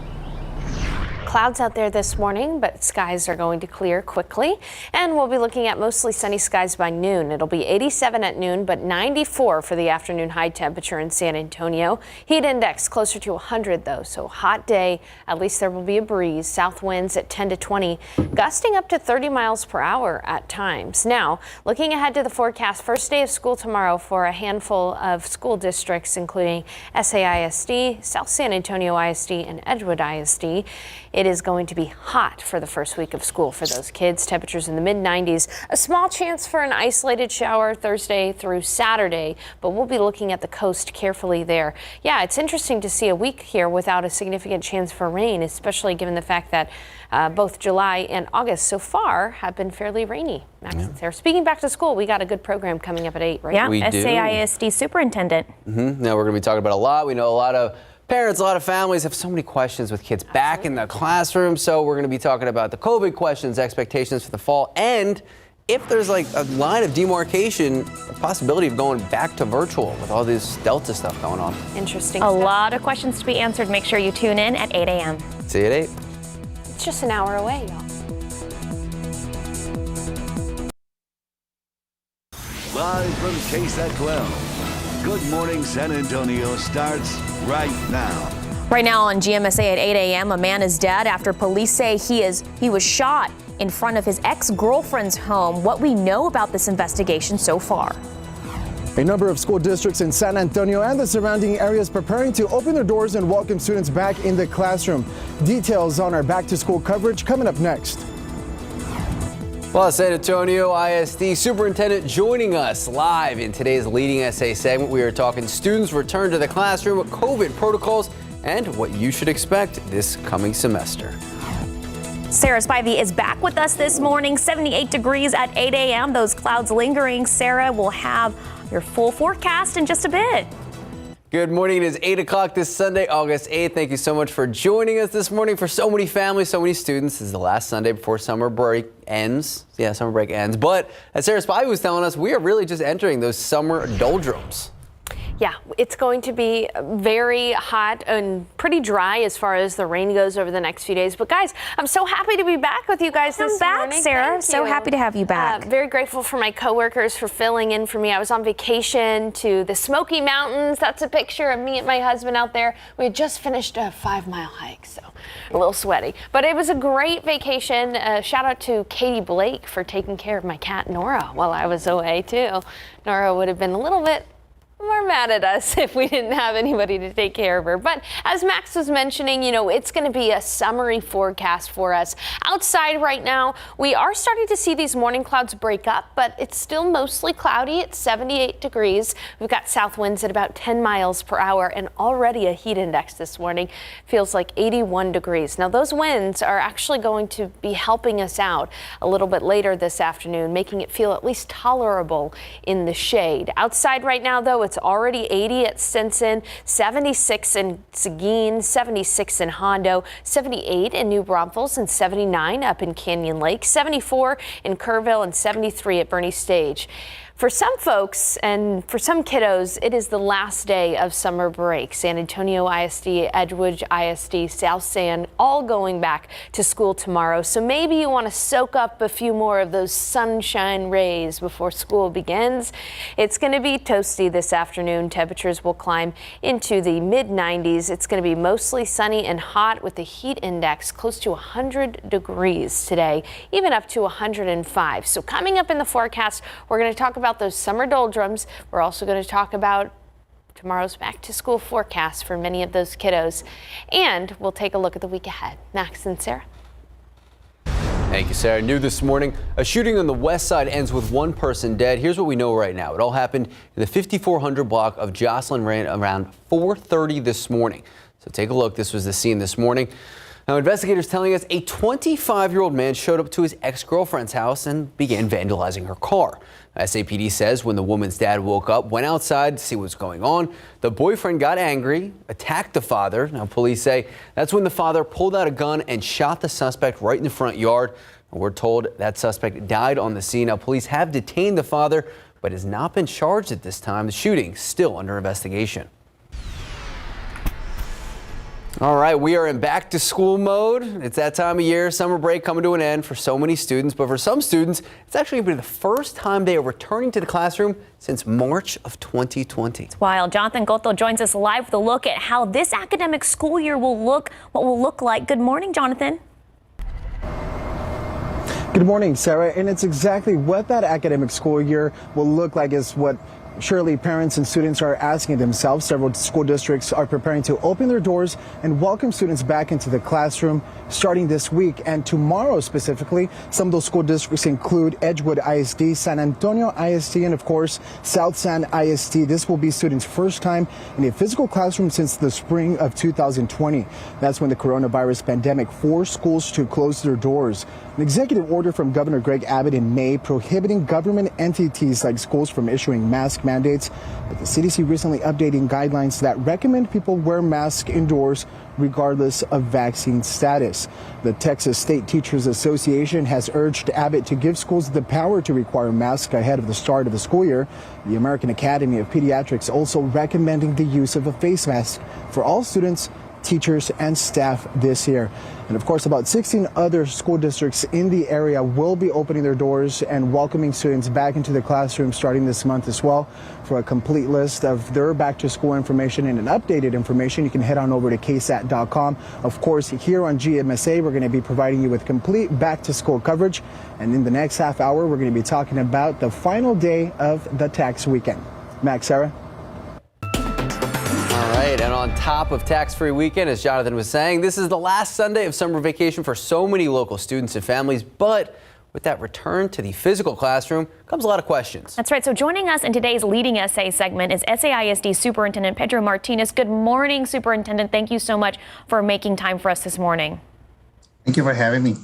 E: Clouds out there this morning, but skies are going to clear quickly, and we'll be looking at mostly sunny skies by noon. It'll be 87 at noon, but 94 for the afternoon high temperature in San Antonio. Heat index closer to 100 though, so hot day. At least there will be a breeze. South winds at 10 to 20, gusting up to 30 miles per hour at times. Now, looking ahead to the forecast, first day of school tomorrow for a handful of school districts, including SAISD, South San Antonio ISD, and Edgewood ISD. It is going to be hot for the first week of school for those kids. Temperatures in the mid-90s. A small chance for an isolated shower Thursday through Saturday, but we'll be looking at the coast carefully there. Yeah, it's interesting to see a week here without a significant chance for rain, especially given the fact that both July and August so far have been fairly rainy. Max and Sarah. Speaking back to school, we got a good program coming up at 8, right?
C: Yeah,
D: we do.
C: SAISD Superintendent.
D: Now we're going to be talking about a lot. We know a lot of parents, a lot of families have so many questions with kids back in the classroom. So we're going to be talking about the COVID questions, expectations for the fall, and if there's like a line of demarcation, a possibility of going back to virtual with all this Delta stuff going on.
E: Interesting.
C: A lot of questions to be answered. Make sure you tune in at 8 a.m.
D: See you at 8.
E: It's just an hour away, y'all.
A: Live from KSAT 12. Good Morning San Antonio starts right now.
C: Right now on GMSA at 8 a.m., a man is dead after police say he was shot in front of his ex-girlfriend's home. What we know about this investigation so far.
B: A number of school districts in San Antonio and the surrounding areas preparing to open their doors and welcome students back in the classroom. Details on our back-to-school coverage coming up next.
D: Well, San Antonio ISD Superintendent joining us live in today's Leading SA segment. We are talking students return to the classroom, COVID protocols, and what you should expect this coming semester.
C: Sarah Spivey is back with us this morning. 78 degrees at 8 a.m. Those clouds lingering. Sarah will have your full forecast in just a bit.
D: Good morning. It is 8 o'clock this Sunday, August 8th. Thank you so much for joining us this morning. For so many families, so many students, this is the last Sunday before summer break ends. Yeah, summer break ends. But as Sarah Spivey was telling us, we are really just entering those summer doldrums.
E: Yeah, it's going to be very hot and pretty dry as far as the rain goes over the next few days. But guys, I'm so happy to be back with you guys this morning.
C: Sarah. So happy to have you back.
E: Very grateful for my coworkers for filling in for me. I was on vacation to the Smoky Mountains. That's a picture of me and my husband out there. We had just finished a 5-mile hike, so a little sweaty. But it was a great vacation. Shout out to Katie Blake for taking care of my cat Nora while I was away too. Nora would have been a little bit more mad at us if we didn't have anybody to take care of her. But as Max was mentioning, you know, it's going to be a summery forecast for us. Outside right now, we are starting to see these morning clouds break up, but it's still mostly cloudy. It's 78 degrees. We've got south winds at about 10 miles per hour and already a heat index this morning. Feels like 81 degrees. Now, those winds are actually going to be helping us out a little bit later this afternoon, making it feel at least tolerable in the shade. Outside right now, though, it's already 80 at Stinson, 76 in Seguin, 76 in Hondo, 78 in New Braunfels, and 79 up in Canyon Lake, 74 in Kerrville, and 73 at Bernie Stage. For some folks and for some kiddos, it is the last day of summer break. San Antonio ISD, Edgewood ISD, South San, all going back to school tomorrow. So maybe you want to soak up a few more of those sunshine rays before school begins. It's going to be toasty this afternoon. Temperatures will climb into the mid-90s. It's going to be mostly sunny and hot with the heat index close to 100 degrees today, even up to 105. So coming up in the forecast, we're going to talk about those summer doldrums. We're also going to talk about tomorrow's back to school forecast for many of those kiddos. And we'll take a look at the week ahead. Max and Sarah.
D: Thank you, Sarah. New this morning, a shooting on the west side ends with one person dead. Here's what we know right now. It all happened in the 5400 block of Jocelyn around 4:30 this morning. So take a look. This was the scene this morning. Now, investigators telling us a 25-year-old man showed up to his ex-girlfriend's house and began vandalizing her car. SAPD says when the woman's dad woke up, went outside to see what's going on, the boyfriend got angry, attacked the father. Now, police say that's when the father pulled out a gun and shot the suspect right in the front yard. And we're told that suspect died on the scene. Now, police have detained the father, but has not been charged at this time. The shooting still under investigation. All right, we are in back to school mode. It's that time of year, summer break coming to an end for so many students. But for some students, it's actually going to be the first time they are returning to the classroom since March of 2020.
C: It's wild. Jonathan Cotto joins us live with a look at how this academic school year will look like. Good morning, Jonathan.
B: Good morning, Sarah. And it's exactly what that academic school year will look like is what surely parents and students are asking themselves. Several school districts are preparing to open their doors and welcome students back into the classroom starting this week and tomorrow specifically. Some of those school districts include Edgewood ISD, San Antonio ISD, and of course, South San ISD. This will be students' first time in a physical classroom since the spring of 2020. That's when the coronavirus pandemic forced schools to close their doors. An executive order from Governor Greg Abbott in May prohibiting government entities like schools from issuing mask mandates, but the CDC recently updating guidelines that recommend people wear masks indoors regardless of vaccine status. The Texas State Teachers Association has urged Abbott to give schools the power to require masks ahead of the start of the school year. The American Academy of Pediatrics also recommending the use of a face mask for all students teachers and staff this year. And of course, about 16 other school districts in the area will be opening their doors and welcoming students back into the classroom starting this month as well. For a complete list of their back to school information and an updated information, you can head on over to KSAT.com. Of course, here on GMSA, we're going to be providing you with complete back to school coverage. And in the next half hour, we're going to be talking about the final day of the tax weekend. Max, Sarah.
D: All right, and on top of tax-free weekend, as Jonathan was saying, this is the last Sunday of summer vacation for so many local students and families. But with that return to the physical classroom comes a lot of questions.
C: That's right. So joining us in today's Leading Essay segment is SAISD Superintendent Pedro Martinez. Good morning, Superintendent. Thank you so much for making time for us this morning.
S: Thank you for having me.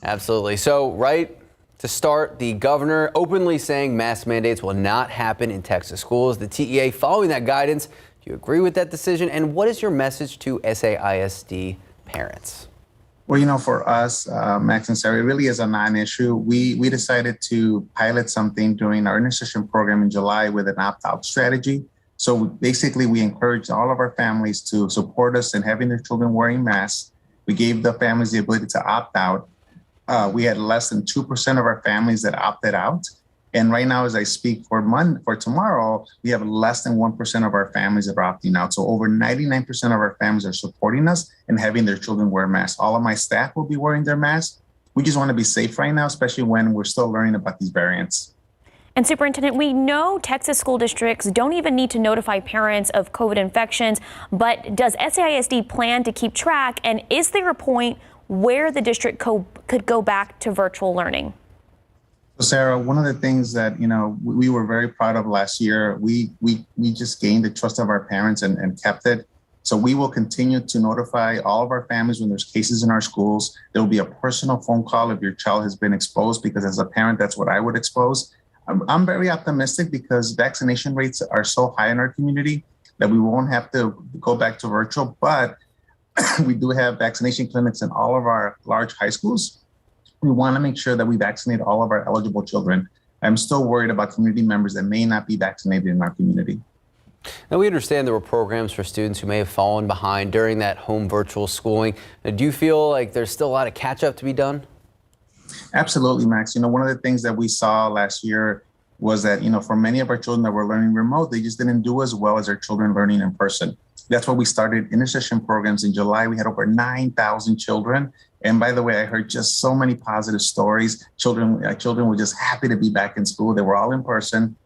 D: Absolutely. So right to start, the governor openly saying mask mandates will not happen in Texas schools. The TEA following that guidance. Do you agree with that decision? And what is your message to SAISD parents?
S: Well, for us, Max and Sarah, it really is a non-issue. We decided to pilot something during our intercession program in July with an opt-out strategy. So basically, we encouraged all of our families to support us in having their children wearing masks. We gave the families the ability to opt out. We had less than 2% of our families that opted out. And right now, as I speak for tomorrow, we have less than 1% of our families that are opting out. So over 99% of our families are supporting us and having their children wear masks. All of my staff will be wearing their masks. We just want to be safe right now, especially when we're still learning about these variants.
C: And Superintendent, we know Texas school districts don't even need to notify parents of COVID infections, but does SAISD plan to keep track? And is there a point where the district could go back to virtual learning?
S: So Sarah, one of the things that, we were very proud of last year, we just gained the trust of our parents and kept it. So we will continue to notify all of our families when there's cases in our schools. There will be a personal phone call if your child has been exposed, because as a parent, that's what I would expose. I'm very optimistic because vaccination rates are so high in our community that we won't have to go back to virtual, but we do have vaccination clinics in all of our large high schools. We want to make sure that we vaccinate all of our eligible children. I'm still worried about community members that may not be vaccinated in our community.
D: Now, we understand there were programs for students who may have fallen behind during that home virtual schooling. Now, do you feel like there's still a lot of catch up to be done?
S: Absolutely, Max. One of the things that we saw last year was that, for many of our children that were learning remote, they just didn't do as well as our children learning in person. That's why we started intercession programs in July. We had over 9,000 children. And by the way, I heard just so many positive stories. Children were just happy to be back in school. They were all in person.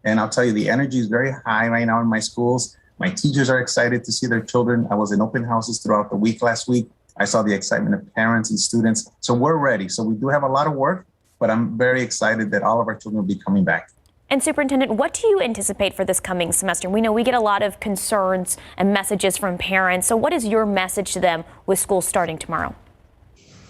S: And I'll tell you, the energy is very high right now in my schools. My teachers are excited to see their children. I was in open houses throughout the week last week. I saw the excitement of parents and students. So we're ready. So we do have a lot of work, but I'm very excited that all of our children will be coming back.
C: And Superintendent, what do you anticipate for this coming semester? We know we get a lot of concerns and messages from parents. So what is your message to them with school starting tomorrow?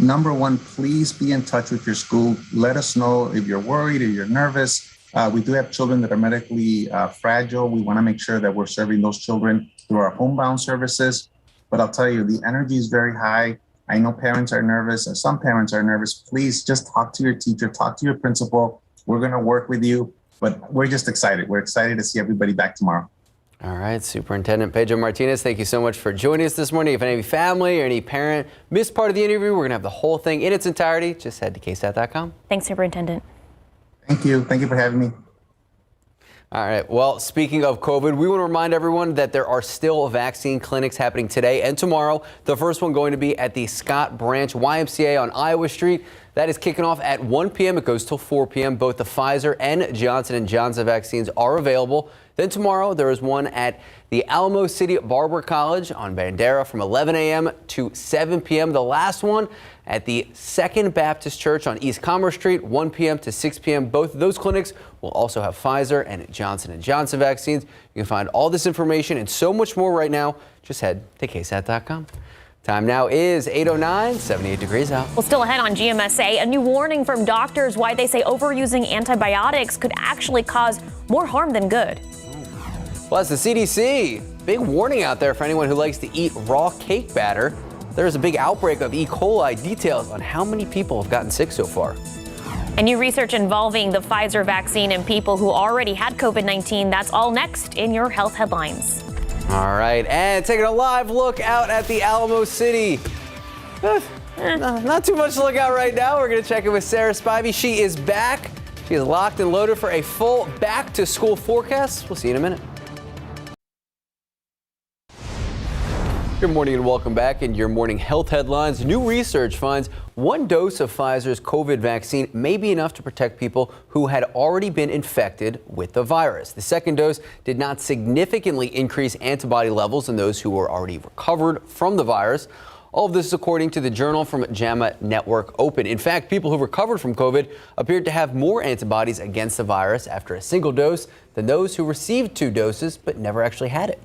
S: Number one, please be in touch with your school. Let us know if you're worried or you're nervous. We do have children that are medically fragile. We want to make sure that we're serving those children through our homebound services. But I'll tell you, the energy is very high. I know parents are nervous, or some parents are nervous. Please just talk to your teacher, talk to your principal. We're going to work with you, but we're just excited. We're excited to see everybody back tomorrow.
D: All right, Superintendent Pedro Martinez, thank you so much for joining us this morning. If any family or any parent missed part of the interview, we're going to have the whole thing in its entirety. Just head to KSAT.com.
C: Thanks, Superintendent.
S: Thank you. Thank you for having me.
D: All right. Well, speaking of COVID, we want to remind everyone that there are still vaccine clinics happening today and tomorrow. The first one going to be at the Scott Branch YMCA on Iowa Street. That is kicking off at 1 p.m. It goes till 4 p.m. Both the Pfizer and Johnson & Johnson vaccines are available. Then tomorrow, there is one at the Alamo City Barber College on Bandera from 11 a.m. to 7 p.m. The last one at the Second Baptist Church on East Commerce Street, 1 p.m. to 6 p.m. Both of those clinics will also have Pfizer and Johnson & Johnson vaccines. You can find all this information and so much more right now. Just head to KSAT.com. Time now is 8:09, 78 degrees out.
C: Well, still ahead on GMSA, a new warning from doctors why they say overusing antibiotics could actually cause more harm than good.
D: Plus, the CDC, big warning out there for anyone who likes to eat raw cake batter. There's a big outbreak of E. coli. Details on how many people have gotten sick so far.
C: And new research involving the Pfizer vaccine in people who already had COVID-19. That's all next in your health headlines.
D: All right, and taking a live look out at the Alamo City. Not too much to look out right now. We're going to check in with Sarah Spivey. She is back. She is locked and loaded for a full back-to-school forecast. We'll see you in a minute. Good morning and welcome back. In your morning health headlines, new research finds one dose of Pfizer's COVID vaccine may be enough to protect people who had already been infected with the virus. The second dose did not significantly increase antibody levels in those who were already recovered from the virus. All of this is according to the journal from JAMA Network Open. In fact, people who recovered from COVID appeared to have more antibodies against the virus after a single dose than those who received 2 doses but never actually had it.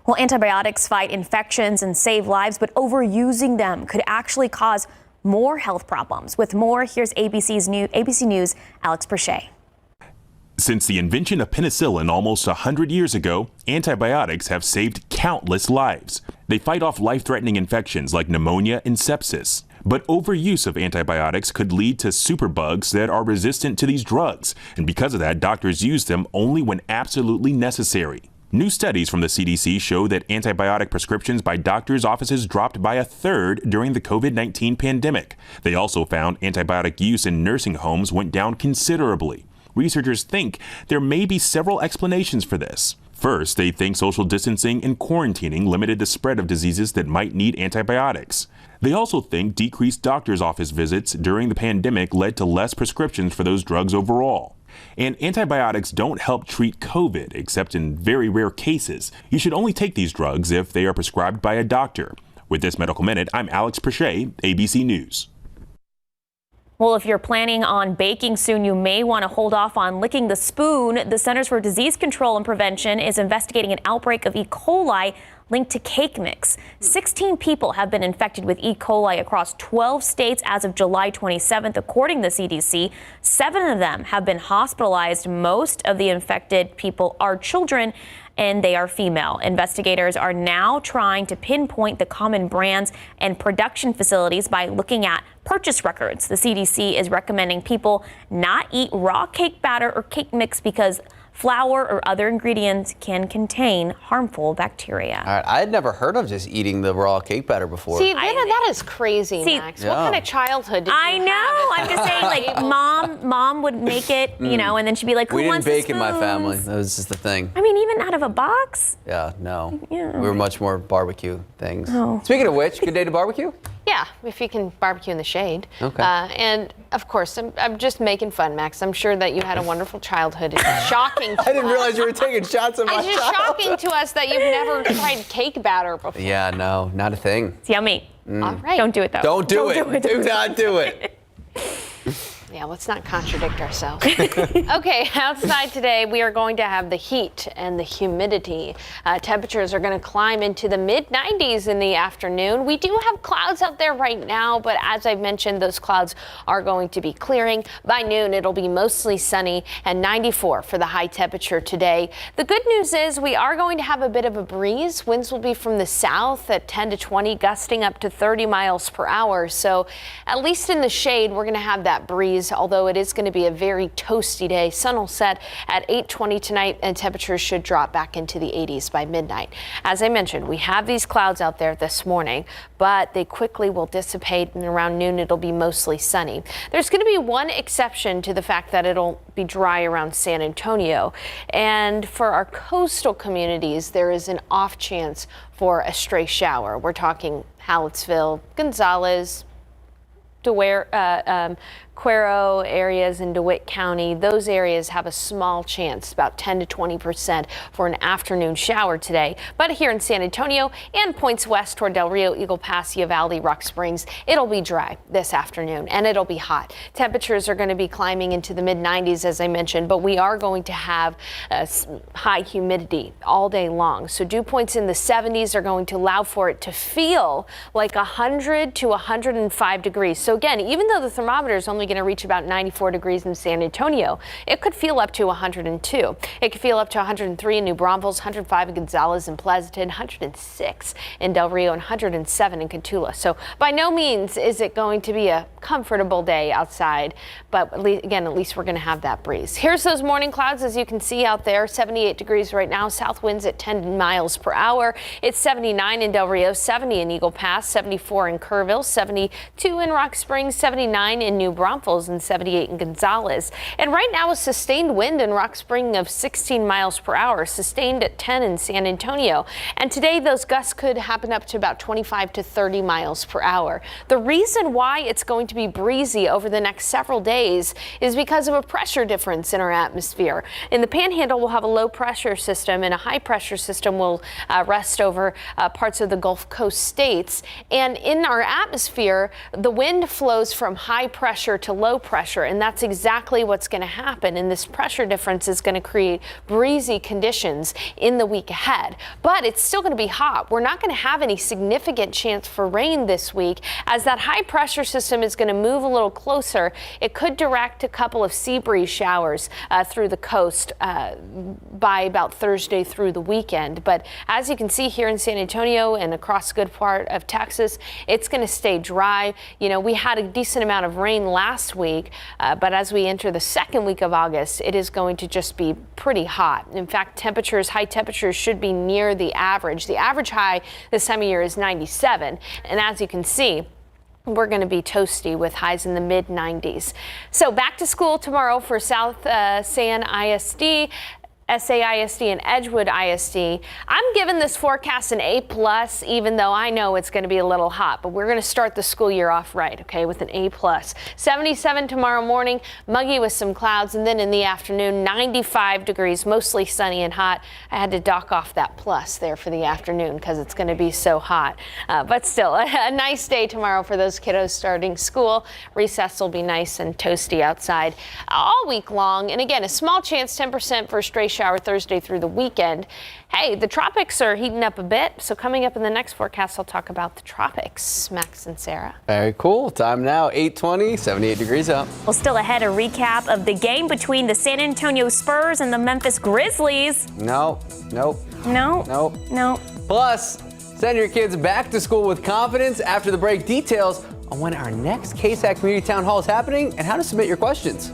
C: Well, antibiotics fight infections and save lives, but overusing them could actually cause more health problems. With more, here's ABC News' Alex Perche.
T: Since the invention of penicillin almost 100 years ago, antibiotics have saved countless lives. They fight off life-threatening infections like pneumonia and sepsis. But overuse of antibiotics could lead to superbugs that are resistant to these drugs. And because of that, doctors use them only when absolutely necessary. New studies from the CDC show that antibiotic prescriptions by doctors' offices dropped by 1/3 during the COVID-19 pandemic. They also found antibiotic use in nursing homes went down considerably. Researchers think there may be several explanations for this. First, they think social distancing and quarantining limited the spread of diseases that might need antibiotics. They also think decreased doctor's office visits during the pandemic led to less prescriptions for those drugs overall. And antibiotics don't help treat COVID, except in very rare cases. You should only take these drugs if they are prescribed by a doctor. With this Medical Minute, I'm Alex Perche, ABC News.
C: Well, if you're planning on baking soon, you may want to hold off on licking the spoon. The Centers for Disease Control and Prevention is investigating an outbreak of E. coli linked to cake mix. 16 people have been infected with E. coli across 12 states as of July 27th, according to the CDC. 7 of them have been hospitalized. Most of the infected people are children, and they are female. Investigators are now trying to pinpoint the common brands and production facilities by looking at purchase records. The CDC is recommending people not eat raw cake batter or cake mix because flour or other ingredients can contain harmful bacteria.
D: All right, I had never heard of just eating the raw cake batter before.
E: See, that is crazy, Max.
D: Yeah.
E: What kind of childhood did you
C: I know.
E: have?
C: I'm just saying, like, mom would make it, you know, and then she'd be like, who
D: we
C: wants
D: didn't bake
C: the
D: in my
C: spoons?
D: family. That was just the thing.
C: I mean, even out of a box?
D: Yeah, no.
C: Yeah.
D: We were much more barbecue things.
C: Oh.
D: Speaking of which, good day to barbecue?
E: Yeah, if you can barbecue in the shade.
D: Okay.
E: And of course, I'm just making fun, Max. I'm sure that you had a wonderful childhood. It's shocking to
D: I didn't
E: us.
D: realize you were taking shots at my
E: It's just shocking to us that you've never tried cake batter before.
D: Yeah, no, not a thing.
C: It's yummy.
E: All right.
C: Don't do it, though.
D: Don't do it. Do not do it.
E: Yeah, let's not contradict ourselves. Okay, outside today, we are going to have the heat and the humidity. Temperatures are going to climb into the mid-90s in the afternoon. We do have clouds out there right now, but as I've mentioned, those clouds are going to be clearing. By noon, it'll be mostly sunny and 94 for the high temperature today. The good news is we are going to have a bit of a breeze. Winds will be from the south at 10 to 20, gusting up to 30 miles per hour. So at least in the shade, we're going to have that breeze. Although it is going to be a very toasty day. Sun will set at 8:20 tonight and temperatures should drop back into the 80s by midnight. As I mentioned, we have these clouds out there this morning, but they quickly will dissipate, and around noon it'll be mostly sunny. There's going to be one exception to the fact that it'll be dry around San Antonio. And for our coastal communities, there is an off chance for a stray shower. We're talking Hallettsville, Gonzales, Cuero areas in DeWitt County. Those areas have a small chance, about 10 to 20% for an afternoon shower today. But here in San Antonio and points west toward Del Rio, Eagle Pass, Uvalde, Rock Springs, it'll be dry this afternoon and it'll be hot. Temperatures are going to be climbing into the mid-90s, as I mentioned, but we are going to have high humidity all day long. So dew points in the 70s are going to allow for it to feel like 100 to 105 degrees. So So again, even though the thermometer is only going to reach about 94 degrees in San Antonio, it could feel up to 102. It could feel up to 103 in New Braunfels, 105 in Gonzales and Pleasanton, 106 in Del Rio, and 107 in Cotulla. So by no means is it going to be a comfortable day outside, but at least we're going to have that breeze. Here's those morning clouds, as you can see out there. 78 degrees right now, south winds at 10 miles per hour. It's 79 in Del Rio, 70 in Eagle Pass, 74 in Kerrville, 72 in Rock Springs, 79 in New Braunfels, and 78 in Gonzales. And right now a sustained wind in Rock Spring of 16 miles per hour, sustained at 10 in San Antonio. And today those gusts could happen up to about 25 to 30 miles per hour. The reason why it's going to be breezy over the next several days is because of a pressure difference in our atmosphere. In the Panhandle, we'll have a low pressure system, and a high pressure system will rest over parts of the Gulf Coast states. And in our atmosphere, the wind flows from high pressure to low pressure, and that's exactly what's going to happen. And this pressure difference is going to create breezy conditions in the week ahead. But it's still going to be hot. We're not going to have any significant chance for rain this week, as that high pressure system is going to move a little closer. It could direct a couple of sea breeze showers through the coast by about Thursday through the weekend. But as you can see here in San Antonio and across a good part of Texas, it's going to stay dry. You know, we had a decent amount of rain last week, but as we enter the second week of August, it is going to just be pretty hot. In fact, high temperatures should be near the average. The average high this time of year is 97. And as you can see, we're going to be toasty with highs in the mid 90s. So back to school tomorrow for South San ISD, SAISD, and Edgewood ISD. I'm giving this forecast an A+, even though I know it's going to be a little hot, but we're going to start the school year off right, okay, with an A+. 77 tomorrow morning, muggy with some clouds, and then in the afternoon, 95 degrees, mostly sunny and hot. I had to dock off that plus there for the afternoon because it's going to be so hot. But still, a nice day tomorrow for those kiddos starting school. Recess will be nice and toasty outside all week long. And again, a small chance, 10% for a stray shower Thursday through the weekend. Hey, the tropics are heating up a bit, so coming up in the next forecast, I'll talk about the tropics. Max and Sarah.
D: Very cool. Time now, 8:20, 78 degrees out.
C: Well, still ahead, a recap of the game between the San Antonio Spurs and the Memphis Grizzlies.
D: No. Plus, send your kids back to school with confidence. After the break, details on when our next KSAT Community Town Hall is happening and how to submit your questions.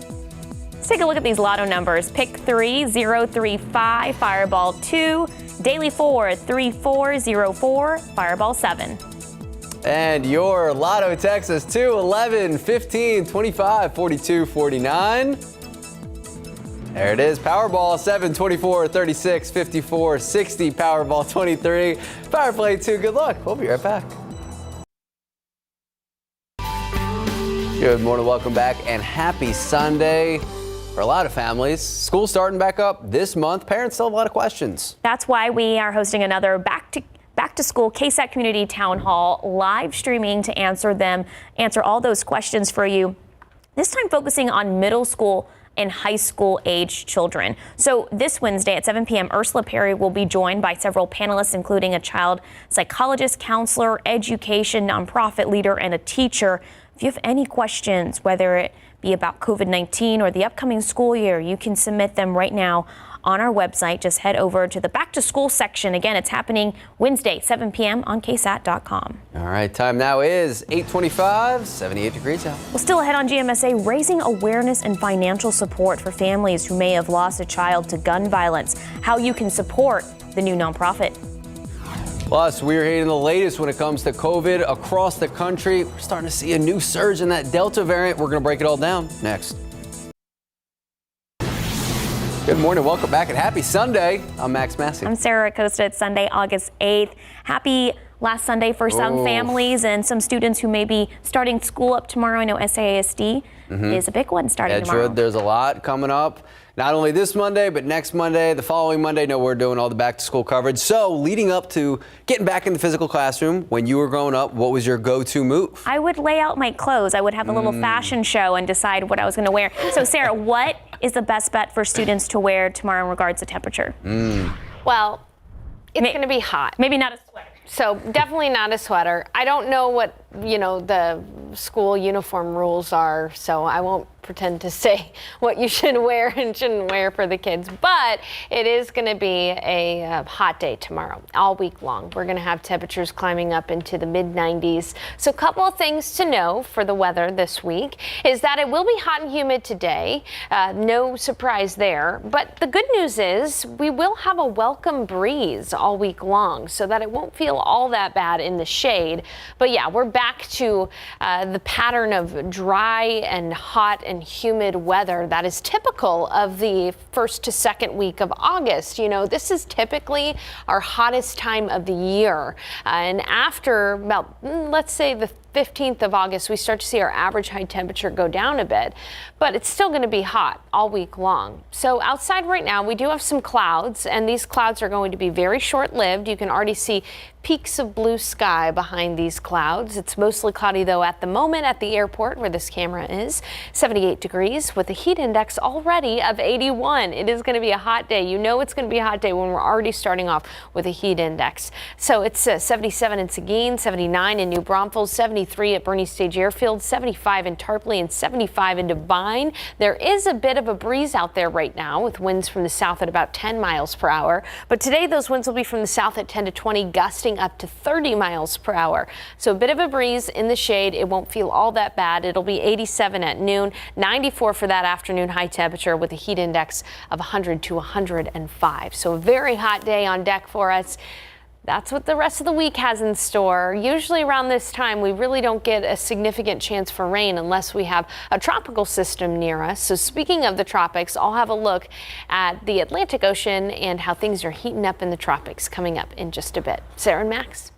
C: Let's take a look at these lotto numbers. Pick 3, 035, Fireball 2, Daily 4, 3404, Fireball 7.
D: And your Lotto Texas 2, 11, 15, 25, 42, 49. There it is. Powerball 7, 24, 36, 54, 60, Powerball 23. Power Play 2, good luck. We'll be right back. Good morning, welcome back, and happy Sunday. For a lot of families, school starting back up this month. Parents still have a lot of questions.
C: That's why we are hosting another back to school KSAT Community Town Hall live streaming to answer all those questions for you. This time focusing on middle school and high school age children. So this Wednesday at 7 p.m., Ursula Perry will be joined by several panelists, including a child psychologist, counselor, education, nonprofit leader, and a teacher. If you have any questions, whether it be about COVID-19 or the upcoming school year, you can submit them right now on our website. Just head over to the back to school section. Again, it's happening Wednesday, 7 p.m. on KSAT.com.
D: All right, time now is 8:25, 78 degrees out.
C: Well, still ahead on GMSA, raising awareness and financial support for families who may have lost a child to gun violence, how you can support the new nonprofit.
D: Plus, we're hearing the latest when it comes to COVID across the country. We're starting to see a new surge in that Delta variant. We're going to break it all down next. Good morning. Welcome back and happy Sunday. I'm Max Massey.
C: I'm Sarah Acosta. It's Sunday, August 8th. Happy last Sunday for some families and some students who may be starting school up tomorrow. I know SAISD is a big one starting tomorrow.
D: There's a lot coming up. Not only this Monday, but next Monday, the following Monday. No, we're doing all the back to school coverage. So leading up to getting back in the physical classroom, when you were growing up, what was your go-to move?
C: I would lay out my clothes. I would have a little fashion show and decide what I was going to wear. So Sarah, what is the best bet for students to wear tomorrow in regards to temperature?
E: Well, it's going to be hot.
C: Maybe not a sweater.
E: So definitely not a sweater. I don't know what, the school uniform rules are, so I won't pretend to say what you should wear and shouldn't wear for the kids. But it is going to be a hot day tomorrow, all week long. We're going to have temperatures climbing up into the mid-90s. So a couple of things to know for the weather this week is that it will be hot and humid today. No surprise there. But the good news is we will have a welcome breeze all week long so that it won't feel all that bad in the shade. But yeah, we're back to the pattern of dry and hot and humid weather that is typical of the first to second week of August. This is typically our hottest time of the year. And after about, let's say the 15th of August, we start to see our average high temperature go down a bit, but it's still going to be hot all week long. So outside right now, we do have some clouds, and these clouds are going to be very short-lived. You can already see peaks of blue sky behind these clouds. It's mostly cloudy, though, at the moment at the airport where this camera is. 78 degrees with a heat index already of 81. It is going to be a hot day. You know it's going to be a hot day when we're already starting off with a heat index. So it's 77 in Seguin, 79 in New Braunfels, 73 at Bernie Stage Airfield, 75 in Tarpley, and 75 in Devine. There is a bit of a breeze out there right now with winds from the south at about 10 miles per hour. But today those winds will be from the south at 10 to 20, gusting up to 30 miles per hour. So a bit of a breeze in the shade. It won't feel all that bad. It'll be 87 at noon, 94 for that afternoon high temperature with a heat index of 100 to 105. So a very hot day on deck for us. That's what the rest of the week has in store. Usually around this time, we really don't get a significant chance for rain unless we have a tropical system near us. So speaking of the tropics, I'll have a look at the Atlantic Ocean and how things are heating up in the tropics coming up in just a bit. Sarah and Max.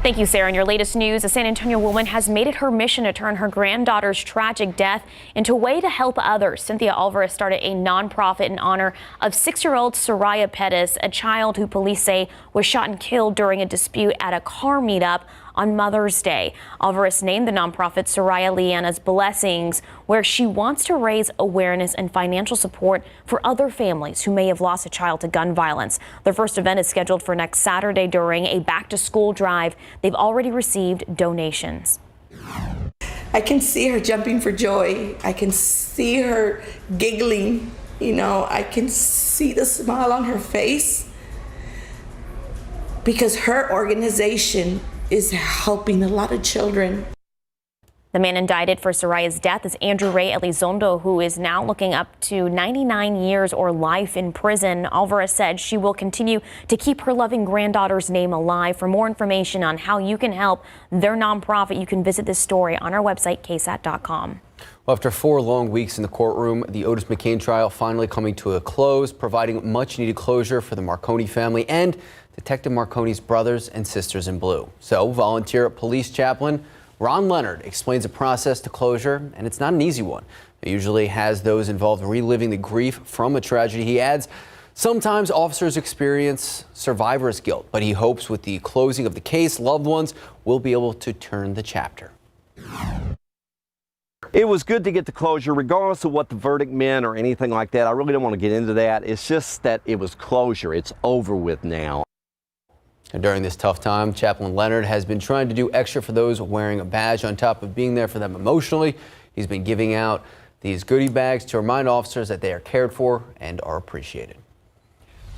C: Thank you, Sarah. In your latest news, a San Antonio woman has made it her mission to turn her granddaughter's tragic death into a way to help others. Cynthia Alvarez started a nonprofit in honor of 6-year-old Soraya Pettis, a child who police say was shot and killed during a dispute at a car meetup on Mother's Day. Alvarez named the nonprofit Soraya Liana's Blessings, where she wants to raise awareness and financial support for other families who may have lost a child to gun violence. Their first event is scheduled for next Saturday during a back-to-school drive. They've already received donations.
L: I can see her jumping for joy. I can see her giggling. I can see the smile on her face because her organization is helping a lot of children.
C: The man indicted for Soraya's death is Andrew Ray Elizondo, who is now looking up to 99 years or life in prison. Alvarez said she will continue to keep her loving granddaughter's name alive. For more information on how you can help their nonprofit, you can visit this story on our website, KSAT.com.
D: Well, after 4 long weeks in the courtroom, the Otis Mccain trial finally coming to a close, providing much needed closure for the Marconi family and Detective Marconi's brothers and sisters in blue. So volunteer police chaplain Ron Leonard explains the process to closure, and it's not an easy one. It usually has those involved reliving the grief from a tragedy. He adds, sometimes officers experience survivor's guilt, but he hopes with the closing of the case, loved ones will be able to turn the chapter.
F: It was good to get the closure, regardless of what the verdict meant or anything like that. I really don't want to get into that. It's just that it was closure. It's over with now.
D: And during this tough time, Chaplain Leonard has been trying to do extra for those wearing a badge on top of being there for them emotionally. He's been giving out these goodie bags to remind officers that they are cared for and are appreciated.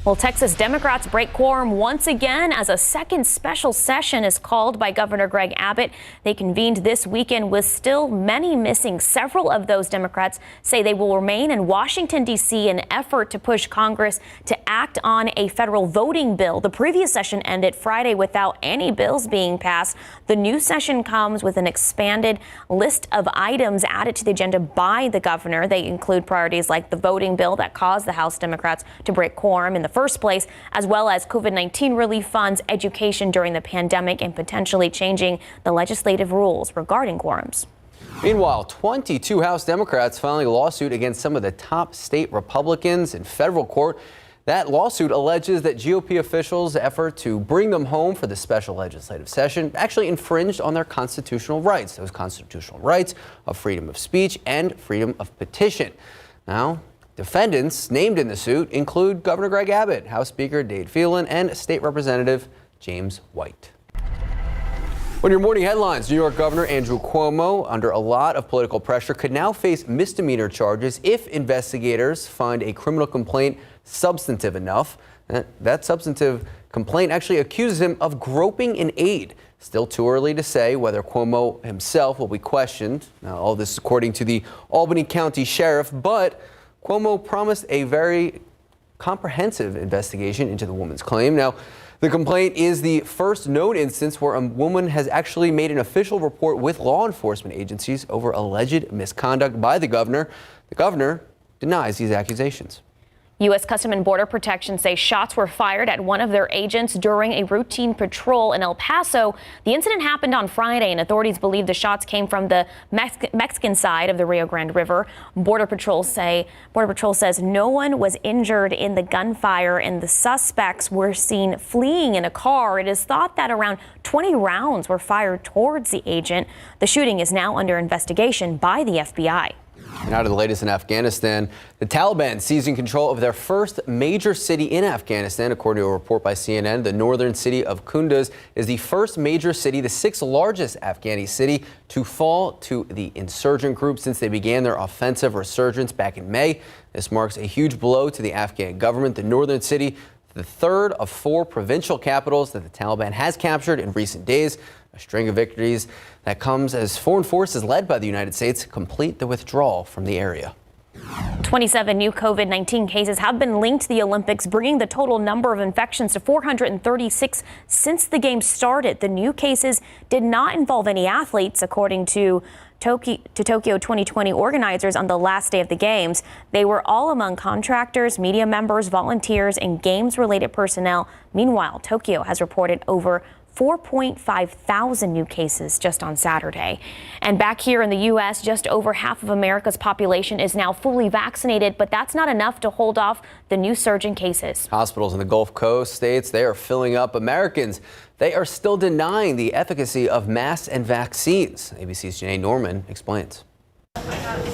C: Well, Texas Democrats break quorum once again as a second special session is called by Governor Greg Abbott. They convened this weekend with still many missing. Several of those Democrats say they will remain in Washington, D.C. in an effort to push Congress to act on a federal voting bill. The previous session ended Friday without any bills being passed. The new session comes with an expanded list of items added to the agenda by the governor. They include priorities like the voting bill that caused the House Democrats to break quorum in the first place, as well as COVID-19 relief funds, education during the pandemic, and potentially changing the legislative rules regarding quorums.
D: Meanwhile, 22 House Democrats filing a lawsuit against some of the top state Republicans in federal court. That lawsuit alleges that GOP officials' effort to bring them home for the special legislative session actually infringed on their constitutional rights. Those constitutional rights of freedom of speech and freedom of petition. Now, defendants named in the suit include Governor Greg Abbott, House Speaker Dade Phelan, and State Representative James White. On your morning headlines, New York Governor Andrew Cuomo, under a lot of political pressure, could now face misdemeanor charges if investigators find a criminal complaint substantive enough. That substantive complaint actually accuses him of groping an aide. Still too early to say whether Cuomo himself will be questioned. Now, all this according to the Albany County Sheriff, but Cuomo promised a very comprehensive investigation into the woman's claim. Now, the complaint is the first known instance where a woman has actually made an official report with law enforcement agencies over alleged misconduct by the governor. The governor denies these accusations.
C: U.S. Customs and Border Protection say shots were fired at one of their agents during a routine patrol in El Paso. The incident happened on Friday, and authorities believe the shots came from the Mexican side of the Rio Grande River. Border Patrol says no one was injured in the gunfire, and the suspects were seen fleeing in a car. It is thought that around 20 rounds were fired towards the agent. The shooting is now under investigation by the FBI.
D: Now to the latest in Afghanistan. The Taliban seizing control of their first major city in Afghanistan. According to a report by CNN, the northern city of Kunduz is the first major city, the sixth largest Afghani city, to fall to the insurgent group since they began their offensive resurgence back in May. This marks a huge blow to the Afghan government. The northern city, the third of 4 provincial capitals that the Taliban has captured in recent days. A string of victories that comes as foreign forces led by the United States complete the withdrawal from the area.
C: 27 new COVID-19 cases have been linked to the Olympics, bringing the total number of infections to 436 since the games started. The new cases did not involve any athletes, according to Tokyo 2020 organizers on the last day of the games. They were all among contractors, media members, volunteers, and games-related personnel. Meanwhile, Tokyo has reported over 4.5 thousand new cases just on Saturday. And back here in the U.S., just over half of America's population is now fully vaccinated, but that's not enough to hold off the new surge in cases.
D: Hospitals in the Gulf Coast states, they are filling up. Americans, they are still denying the efficacy of masks and vaccines. ABC's Janae Norman explains.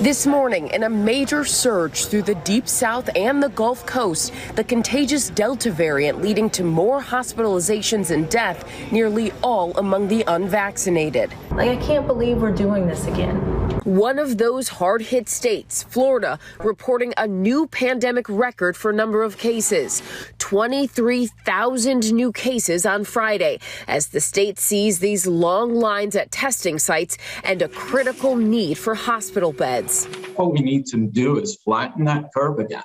U: This morning, in a major surge through the Deep South and the Gulf Coast, the contagious Delta variant leading to more hospitalizations and death, nearly all among the unvaccinated.
V: I can't believe we're doing this again.
U: One of those hard-hit states, Florida, reporting a new pandemic record for number of cases. 23,000 new cases on Friday, as the state sees these long lines at testing sites and a critical need for hospital beds.
W: What we need to do is flatten that curve again,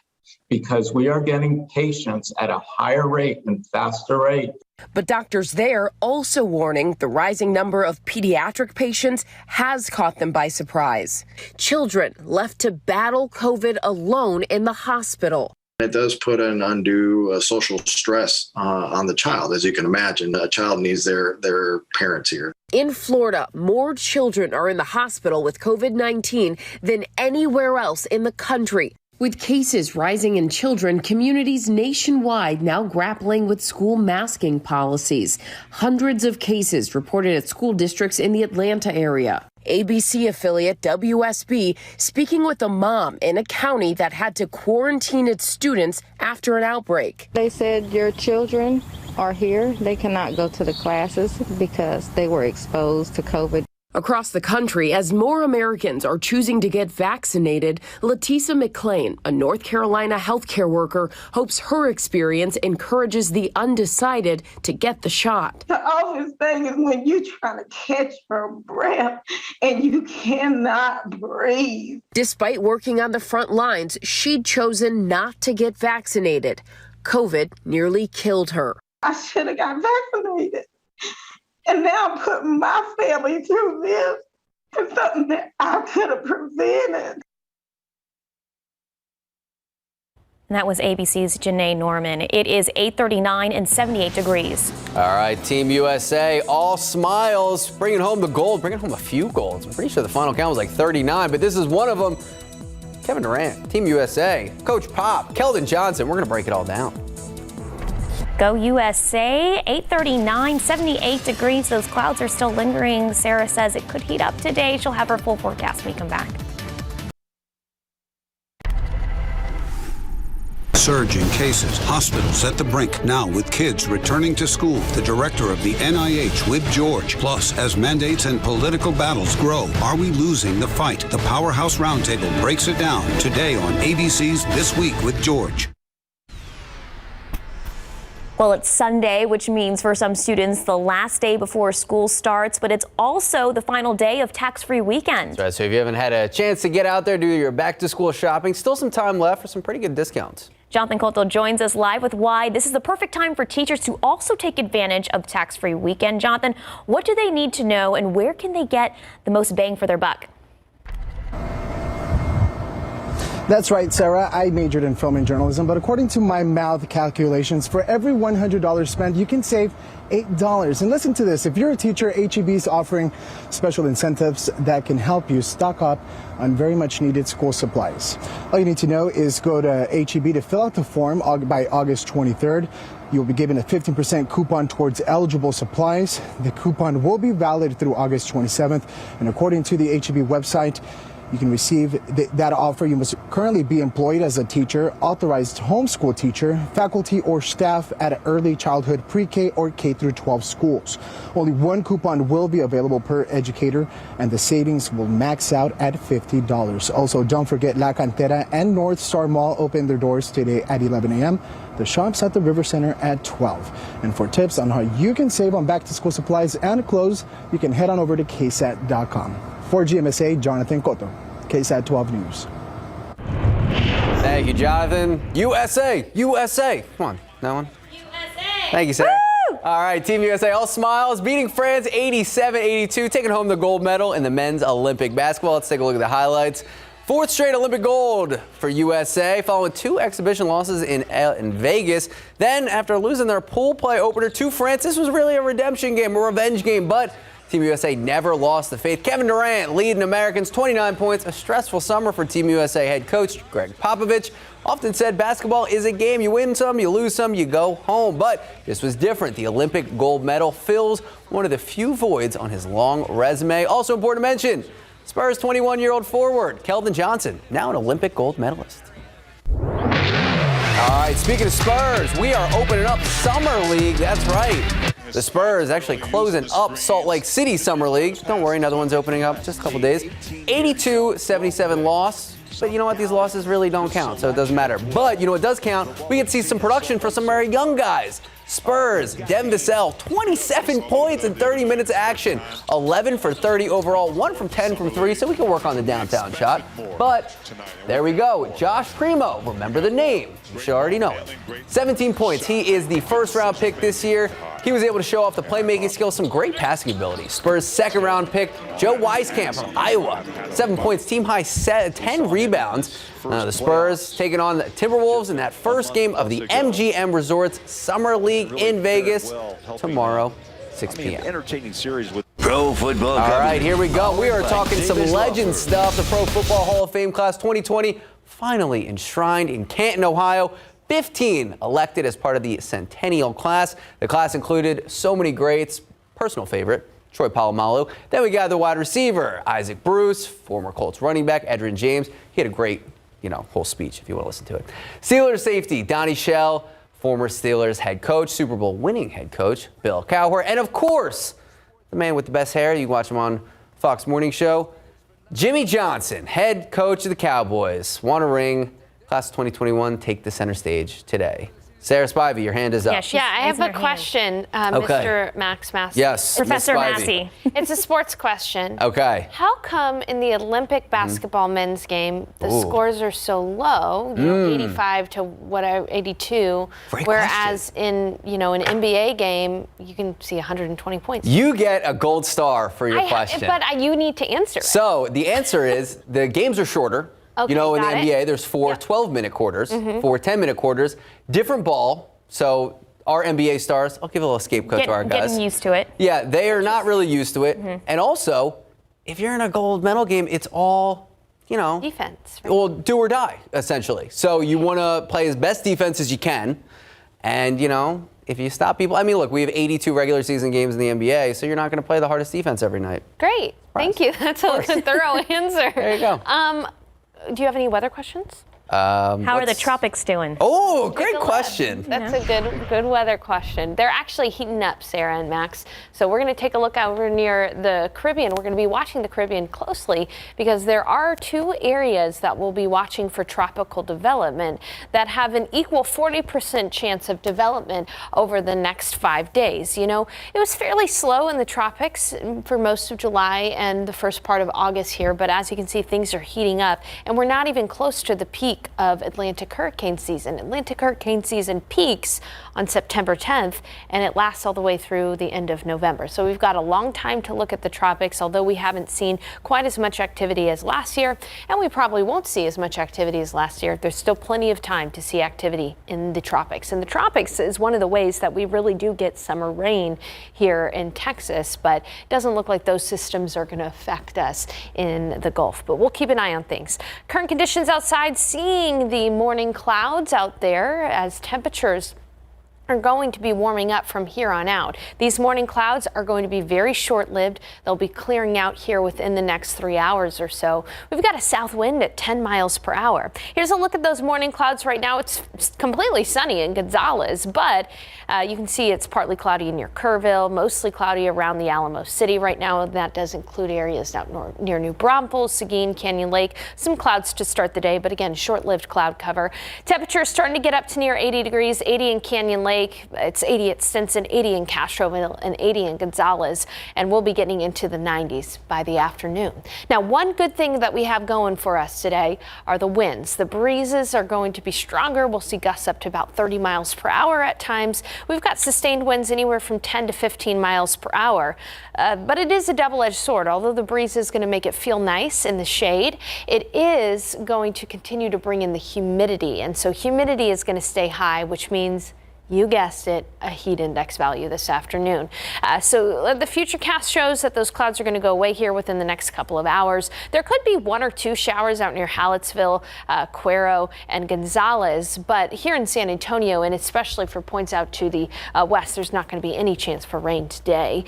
W: because we are getting patients at a higher rate and faster rate.
U: But doctors there also warning the rising number of pediatric patients has caught them by surprise. Children left to battle COVID alone in the hospital.
X: It does put an undue social stress on the child. As you can imagine, a child needs their parents here.
U: In Florida, more children are in the hospital with COVID-19 than anywhere else in the country. With cases rising in children, communities nationwide now grappling with school masking policies. Hundreds of cases reported at school districts in the Atlanta area. ABC affiliate WSB speaking with a mom in a county that had to quarantine its students after an outbreak.
Y: They said your children are here. They cannot go to the classes because they were exposed to COVID.
U: Across the country, as more Americans are choosing to get vaccinated, Letisa Mccain, a North Carolina healthcare worker, hopes her experience encourages the undecided to get the shot.
Z: The awfulest thing is when you're trying to catch your breath and you cannot breathe.
U: Despite working on the front lines, she'd chosen not to get vaccinated. COVID nearly killed her.
Z: I should have got vaccinated. And now I'm putting my family through this for something that I could have prevented.
C: And that was ABC's Janae Norman. It is 8:39 and 78 degrees.
D: All right, Team USA, all smiles, bringing home the gold, bringing home a few golds. I'm pretty sure the final count was like 39, but this is one of them. Kevin Durant, Team USA, Coach Pop, Keldon Johnson. We're going to break it all down.
C: Go USA, 8:39, 78 degrees. Those clouds are still lingering. Sarah says it could heat up today. She'll have her full forecast when we come back.
G: surge in cases, hospitals at the brink. Now, with kids returning to school, the director of the NIH with George. Plus, as mandates and political battles grow, are we losing the fight? The Powerhouse Roundtable breaks it down today on ABC's This Week with George.
C: Well, it's Sunday, which means for some students the last day before school starts, but it's also the final day of tax-free weekend.
D: That's right, so if you haven't had a chance to get out there, do your back-to-school shopping, still some time left for some pretty good discounts.
C: Jonathan Cotto joins us live with why this is the perfect time for teachers to also take advantage of tax-free weekend. Jonathan, what do they need to know and where can they get the most bang for their buck?
B: That's right, Sarah. I majored in film and journalism, but according to my math calculations, for every $100 spent, you can save $8. And listen to this. If you're a teacher, HEB is offering special incentives that can help you stock up on very much needed school supplies. All you need to know is go to HEB to fill out the form by August 23rd. You'll be given a 15% coupon towards eligible supplies. The coupon will be valid through August 27th. And according to the HEB website, you can receive that offer. You must currently be employed as a teacher, authorized homeschool teacher, faculty or staff at early childhood pre-K or K through 12 schools. Only one coupon will be available per educator, and the savings will max out at $50. Also, don't forget La Cantera and North Star Mall open their doors today at 11 a.m. The shops at the River Center at 12. And for tips on how you can save on back-to-school supplies and clothes, you can head on over to KSAT.com. For GMSA, Jonathan Cotto, KSAT 12 News.
D: Thank you, Jonathan. USA, USA. Come on, that one. USA. Thank you, Sarah. Woo! All right, Team USA, all smiles, beating France 87-82, taking home the gold medal in the men's Olympic basketball. Let's take a look at the highlights. Fourth straight Olympic gold for USA, following two exhibition losses in Vegas. Then, after losing their pool play opener to France, this was really a redemption game, a revenge game, but Team USA never lost the faith. Kevin Durant leading Americans 29 points. A stressful summer for Team USA head coach Greg Popovich. Often said basketball is a game. You win some, you lose some, you go home. But this was different. The Olympic gold medal fills one of the few voids on his long resume. Also important to mention, Spurs 21-year-old forward Keldon Johnson, now an Olympic gold medalist. All right, speaking of Spurs, we are opening up Summer League. That's right. The Spurs actually closing up Salt Lake City Summer League. Don't worry, another one's opening up just a couple days. 82-77 loss. But you know what? These losses really don't count, so it doesn't matter. But you know what does count? We get to see some production for some very young guys. Spurs, Devin Vassell, 27 points in 30 minutes of action. 11 for 30 overall, 1 from 10 from 3, so we can work on the downtown shot. But there we go. Josh Primo, remember the name. You should already know it. 17 points. He is the first-round pick this year. He was able to show off the playmaking skills, some great passing ability. Spurs' second-round pick, Joe Wieskamp from Iowa. 7 points, team-high 10 rebounds. The Spurs taking on the Timberwolves in that first game of the MGM Resorts Summer League in Vegas tomorrow, 6 p.m.
A: Entertaining series with Pro Football.
D: All right, here we go. We are talking some legend stuff. The Pro Football Hall of Fame class 2020 finally enshrined in Canton, Ohio. 15 elected as part of the Centennial class. The class included so many greats. Personal favorite, Troy Polamalu. Then we got the wide receiver, Isaac Bruce, former Colts running back, Edgerrin James. He had a great, whole speech if you want to listen to it. Steelers safety, Donnie Shell, former Steelers head coach, Super Bowl winning head coach, Bill Cowher. And of course, the man with the best hair, you can watch him on Fox Morning Show, Jimmy Johnson, head coach of the Cowboys. Won a ring. Class of 2021, take the center stage today. Sarah Spivey, your hand is up.
E: Yeah, I have a question, Mr. Max Massey.
D: Yes,
C: Professor Massey.
E: It's a sports question.
D: Okay.
E: How come in the Olympic basketball men's game, the scores are so low, 85 to 82, whereas in, an NBA game, you can see 120 points.
D: You get a gold star for your question.
E: But you need to answer it.
D: So the answer is the games are shorter.
E: Okay,
D: in the NBA, there's 4 12-minute quarters, 4 10-minute quarters, different ball. So our NBA stars, I'll give a little scapegoat to our guys.
C: Getting used to it.
D: Yeah, they are not really used to it. And also, if you're in a gold medal game, it's all,
E: defense. Right?
D: Well, do or die, essentially. So you want to play as best defense as you can. And, if you stop people, look, we have 82 regular season games in the NBA, so you're not going to play the hardest defense every night.
E: Great. Thank you. That's a thorough answer.
D: There you go.
E: Do you have any weather questions?
C: How are the tropics doing?
D: Oh, great question.
E: That's a good weather question. They're actually heating up, Sarah and Max. So we're going to take a look over near the Caribbean. We're going to be watching the Caribbean closely because there are 2 areas that we'll be watching for tropical development that have an equal 40% chance of development over the next 5 days. You know, it was fairly slow in the tropics for most of July and the first part of August here, but as you can see, things are heating up and we're not even close to the peak of Atlantic hurricane season. Atlantic hurricane season peaks on September 10th and it lasts all the way through the end of November. So we've got a long time to look at the tropics, although we haven't seen quite as much activity as last year, and we probably won't see as much activity as last year. There's still plenty of time to see activity in the tropics. And the tropics is one of the ways that we really do get summer rain here in Texas, but it doesn't look like those systems are going to affect us in the Gulf. But we'll keep an eye on things. Current conditions outside, seeing the morning clouds out there as temperatures are going to be warming up from here on out. These morning clouds are going to be very short-lived. They'll be clearing out here within the next 3 hours or so. We've got a south wind at 10 miles per hour. Here's a look at those morning clouds right now. It's completely sunny in Gonzales, but you can see it's partly cloudy near Kerrville, mostly cloudy around the Alamo City right now. That does include areas out near New Braunfels, Seguin, Canyon Lake. Some clouds to start the day, but again, short-lived cloud cover. Temperatures starting to get up to near 80 degrees, 80 in Canyon Lake. It's 80 at Stinson, 80 in Castroville, and 80 in Gonzales, and we'll be getting into the 90s by the afternoon. Now, one good thing that we have going for us today are the winds. The breezes are going to be stronger. We'll see gusts up to about 30 miles per hour at times. We've got sustained winds anywhere from 10 to 15 miles per hour, but it is a double-edged sword. Although the breeze is going to make it feel nice in the shade, it is going to continue to bring in the humidity, and so humidity is going to stay high, which means, you guessed it, a heat index value this afternoon. So the futurecast shows that those clouds are going to go away here within the next couple of hours. There could be 1 or 2 showers out near Hallettsville, Cuero, and Gonzales, but here in San Antonio, and especially for points out to the west, there's not going to be any chance for rain today.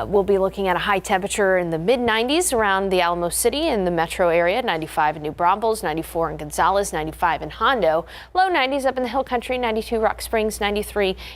E: We'll be looking at a high temperature in the mid-90s around the Alamo City and the metro area, 95 in New Braunfels, 94 in Gonzales, 95 in Hondo, low 90s up in the Hill Country, 92 Rock Springs, 93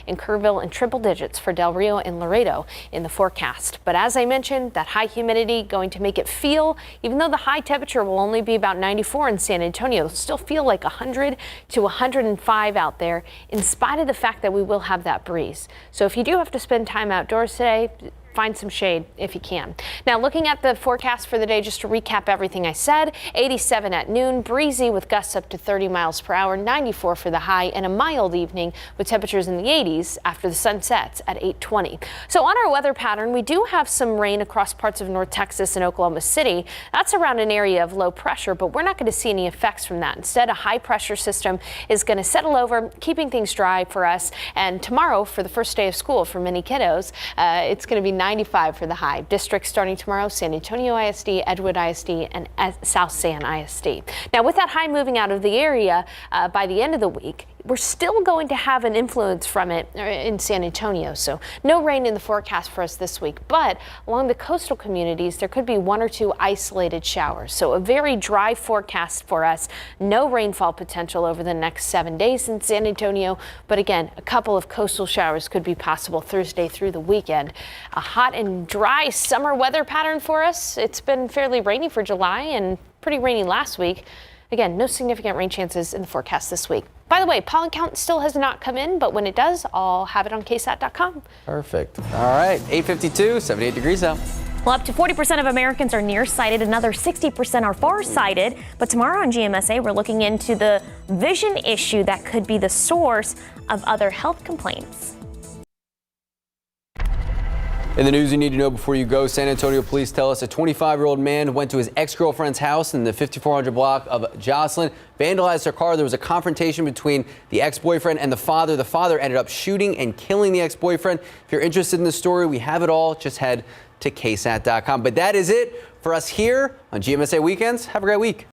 E: in Kerrville, and triple digits for Del Rio and Laredo in the forecast. But as I mentioned, that high humidity going to make it feel, even though the high temperature will only be about 94 in San Antonio, it'll still feel like 100 to 105 out there, in spite of the fact that we will have that breeze. So if you do have to spend time outdoors today, find some shade if you can. Now, looking at the forecast for the day, just to recap everything I said, 87 at noon, breezy with gusts up to 30 miles per hour, 94 for the high, and a mild evening with temperatures in the 80s after the sun sets at 8:20. So on our weather pattern, we do have some rain across parts of North Texas and Oklahoma City. That's around an area of low pressure, but we're not going to see any effects from that. Instead, a high pressure system is going to settle over, keeping things dry for us. And tomorrow, for the first day of school for many kiddos, it's going to be 95 for the high. Districts starting tomorrow, San Antonio ISD, Edgewood ISD, and South San ISD. Now, with that high moving out of the area by the end of the week, we're still going to have an influence from it in San Antonio. So no rain in the forecast for us this week, but along the coastal communities, there could be 1 or 2 isolated showers. So a very dry forecast for us. No rainfall potential over the next 7 days in San Antonio. But again, a couple of coastal showers could be possible Thursday through the weekend. A hot and dry summer weather pattern for us. It's been fairly rainy for July and pretty rainy last week. Again, no significant rain chances in the forecast this week. By the way, pollen count still has not come in, but when it does, I'll have it on KSAT.com.
D: Perfect. All right, 8:52, 78 degrees out.
C: Well, up to 40% of Americans are nearsighted. Another 60% are farsighted. But tomorrow on GMSA, we're looking into the vision issue that could be the source of other health complaints.
D: In the news you need to know before you go, San Antonio police tell us a 25-year-old man went to his ex-girlfriend's house in the 5400 block of Jocelyn, vandalized her car. There was a confrontation between the ex-boyfriend and the father. The father ended up shooting and killing the ex-boyfriend. If you're interested in the story, we have it all. Just head to KSAT.com. But that is it for us here on GMSA Weekends. Have a great week.